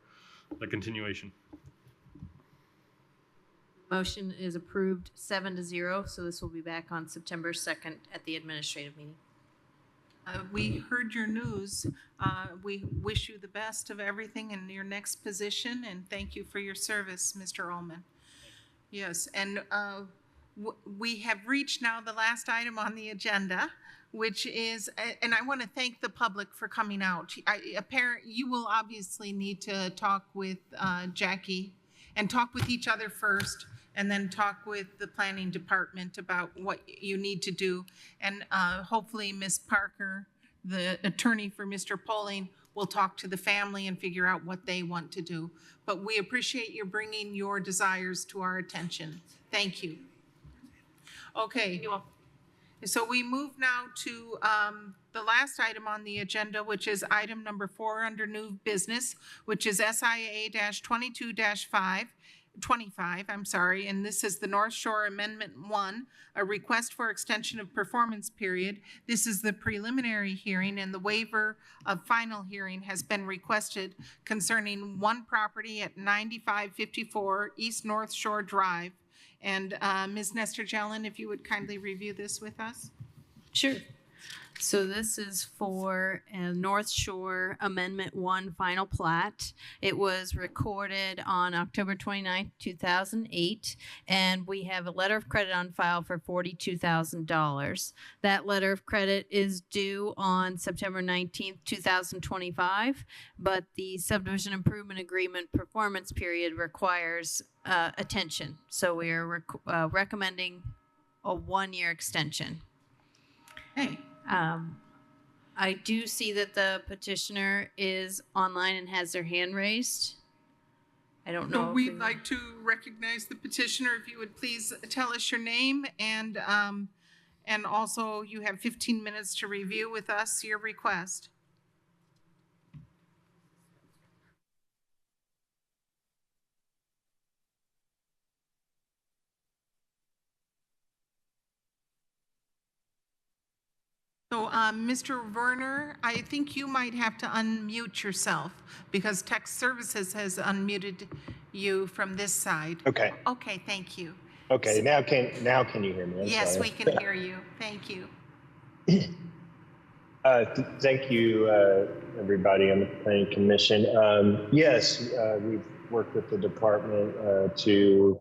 the continuation. Motion is approved 7-0, so this will be back on September 2nd at the administrative meeting. We heard your news. We wish you the best of everything in your next position, and thank you for your service, Mr. Ullman. Yes, and we have reached now the last item on the agenda, which is, and I want to thank the public for coming out. You will obviously need to talk with Jackie and talk with each other first, and then talk with the planning department about what you need to do. And hopefully Ms. Parker, the attorney for Mr. Poling, will talk to the family and figure out what they want to do. But we appreciate you bringing your desires to our attention. Thank you. Okay. So we move now to the last item on the agenda, which is item number 4 under new business, which is SIA-22-25, and this is the North Shore Amendment 1, a request for extension of performance period. This is the preliminary hearing, and the waiver of final hearing has been requested concerning one property at 9554 East North Shore Drive, And Ms. Nestor Jelen, if you would kindly review this with us. Sure. So this is for North Shore Amendment 1 final plat. It was recorded on October 29th, 2008, and we have a letter of credit on file for $42,000. That letter of credit is due on September 19th, 2025, but the subdivision improvement agreement performance period requires attention. So we are recommending a 1-year extension. Hey. I do see that the petitioner is online and has their hand raised. I don't know. So we'd like to recognize the petitioner. If you would please tell us your name and also you have 15 minutes to review with us your request. So, Mr. Werner, I think you might have to unmute yourself because Tech Services has unmuted you from this side. Okay. Okay, thank you. Okay, now can you hear me? I'm yes, sorry. we can hear you. Thank you. Thank you, everybody on the Planning Commission. Yes, we've worked with the department to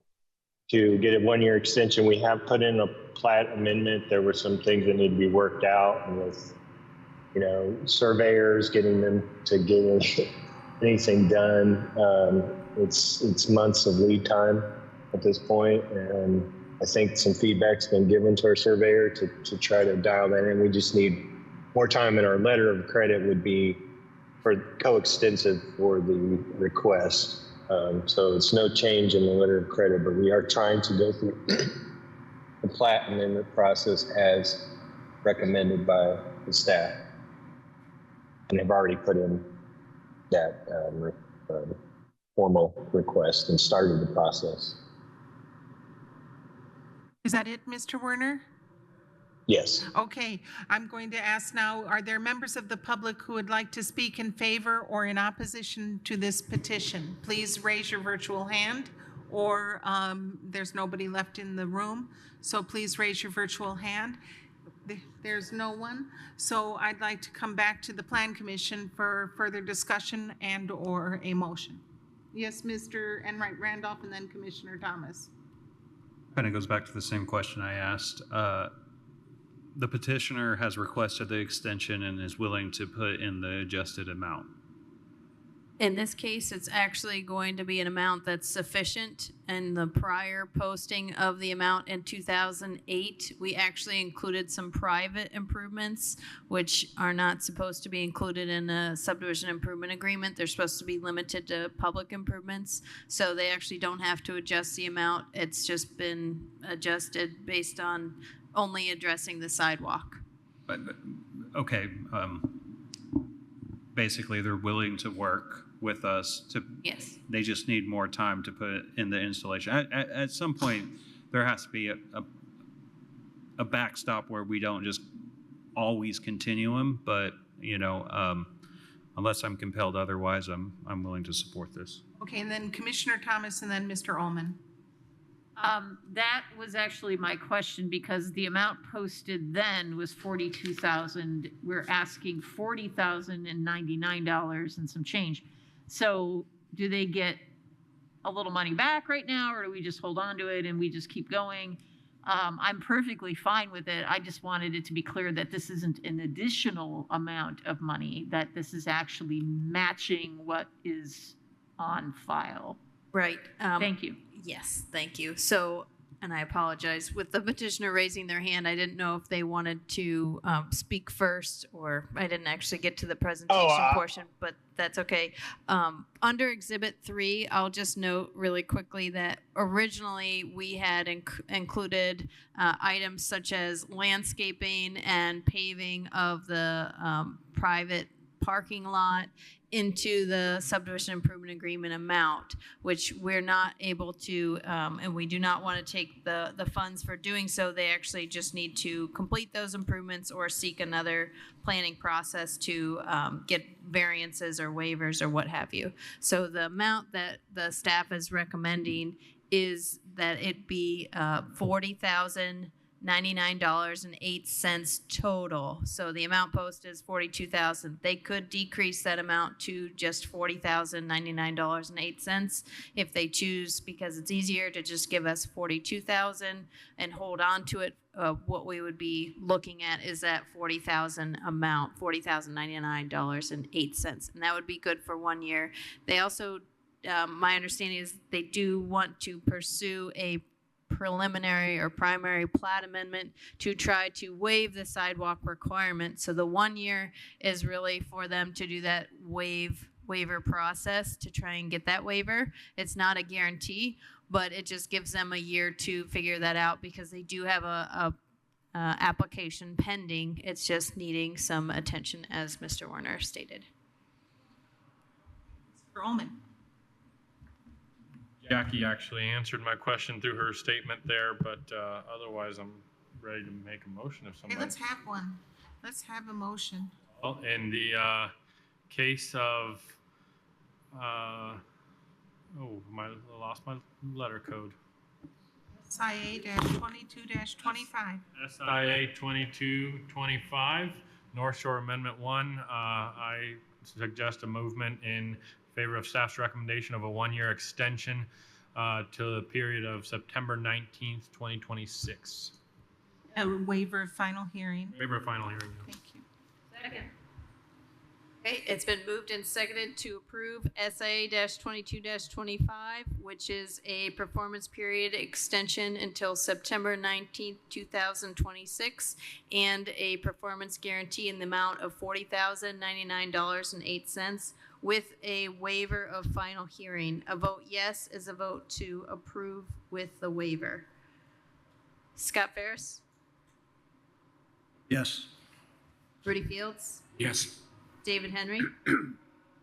get a 1-year extension. We have put in a plat amendment. There were some things that need to be worked out with, surveyors, getting them to get anything done. It's months of lead time at this point, and I think some feedback's been given to our surveyor to try to dial that in. We just need more time, and our letter of credit would be for coextensive for the request. So it's no change in the letter of credit, but we are trying to go through the plat amendment process as recommended by the staff. And they've already put in that formal request and started the process. Is that it, Mr. Werner? Yes. Okay, I'm going to ask now, are there members of the public who would like to speak in favor or in opposition to this petition? Please raise your virtual hand, or there's nobody left in the room, so please raise your virtual hand. There's no one, so I'd like to come back to the Plan Commission for further discussion and or a motion. Yes, Mr. Enright Randolph, and then Commissioner Thomas. Kind of goes back to the same question I asked. The petitioner has requested the extension and is willing to put in the adjusted amount. In this case, it's actually going to be an amount that's sufficient. In the prior posting of the amount in 2008, we actually included some private improvements, which are not supposed to be included in a subdivision improvement agreement. They're supposed to be limited to public improvements. So they actually don't have to adjust the amount. It's just been adjusted based on only addressing the sidewalk. But, okay, basically they're willing to work with us to, yes. They just need more time to put in the installation. At some point, there has to be a backstop where we don't just always continue them, but unless I'm compelled otherwise, I'm willing to support this. Okay, and then Commissioner Thomas, and then Mr. Ullman. That was actually my question, because the amount posted then was $42,000. We're asking $40,099 and some change. So do they get a little money back right now, or do we just hold on to it and we just keep going? I'm perfectly fine with it. I just wanted it to be clear that this isn't an additional amount of money, that this is actually matching what is on file. Right. Thank you. Yes, thank you. So, and I apologize, with the petitioner raising their hand, I didn't know if they wanted to speak first, or I didn't actually get to the presentation portion, but that's okay. Under Exhibit 3, I'll just note really quickly that originally we had included items such as landscaping and paving of the private parking lot into the subdivision improvement agreement amount, which we're not able to, and we do not want to take the funds for doing so. They actually just need to complete those improvements or seek another planning process to get variances or waivers or what have you. So the amount that the staff is recommending is that it be $40,099.08 total. So the amount posted is $42,000. They could decrease that amount to just $40,099.08 if they choose, because it's easier to just give us $42,000 and hold on to it. What we would be looking at is that $40,000 amount, $40,099.08, and that would be good for 1 year. They also, my understanding is they do want to pursue a preliminary or primary plat amendment to try to waive the sidewalk requirement. So the 1 year is really for them to do that waiver process to try and get that waiver. It's not a guarantee, but it just gives them a year to figure that out, because they do have a application pending. It's just needing some attention, as Mr. Warner stated. Mr. Ullman. Jackie actually answered my question through her statement there, but otherwise I'm ready to make a motion if Hey, somebody. let's have one. Let's have a motion. Well, in the case of, I lost my letter code. SIA-22-25. SIA 2225, North Shore Amendment 1. I suggest a movement in favor of staff's recommendation of a 1-year extension to the period of September 19th, 2026. A waiver of final hearing. Waiver of final hearing. Thank you. Second. Okay, it's been moved and seconded to approve SIA-22-25, which is a performance period extension until September 19th, 2026, and a performance guarantee in the amount of $40,099.08 with a waiver of final hearing. A vote yes is a vote to approve with the waiver. Scott Ferris? Yes. Rudy Fields? Yes. David Henry?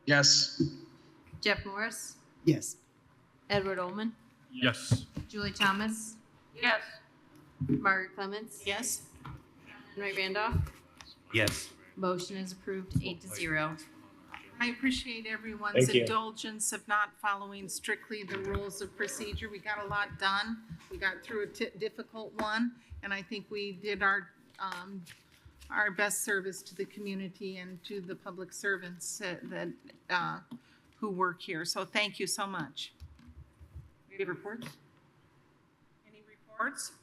Yes. Jeff Morris? Yes. Edward Ullman? Yes. Julie Thomas? Yes. Margaret Clements? Yes. Henry Randolph? Yes. Motion is approved 8-0. I appreciate everyone's Thank you. indulgence of not following strictly the rules of procedure. We got a lot done. We got through a difficult one, and I think we did our best service to the community and to the public servants that who work here. So thank you so much. Any reports? Any reports?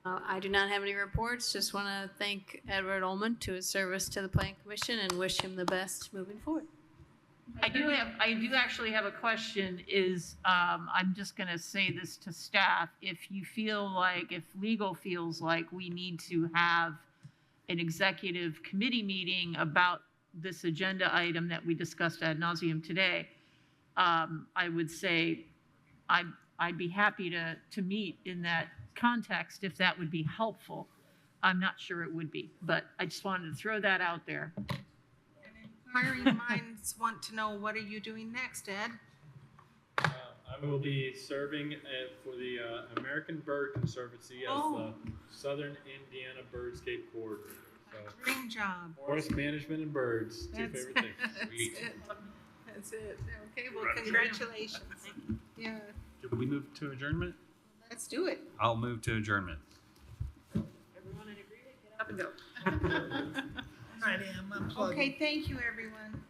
I do not have any reports. Just want to thank Edward Ullman to his service to the Plan Commission and wish him the best moving forward. I do actually have a question. I'm just going to say this to staff. If legal feels like we need to have an executive committee meeting about this agenda item that we discussed ad nauseum today, I would say I'd be happy to meet in that context if that would be helpful. I'm not sure it would be, but I just wanted to throw that out there. Inquiring minds want to know, what are you doing next, Ed? I will be serving for the American Bird Conservancy as the Southern Indiana Birdscape Coordinator. So, Dream job. forest management and birds, two favorite things. That's it. Okay, well, congratulations. Yeah, Should we move to adjournment? let's do it. I'll move to adjournment. Everyone in agreement? Get up and go. Okay, thank you, everyone.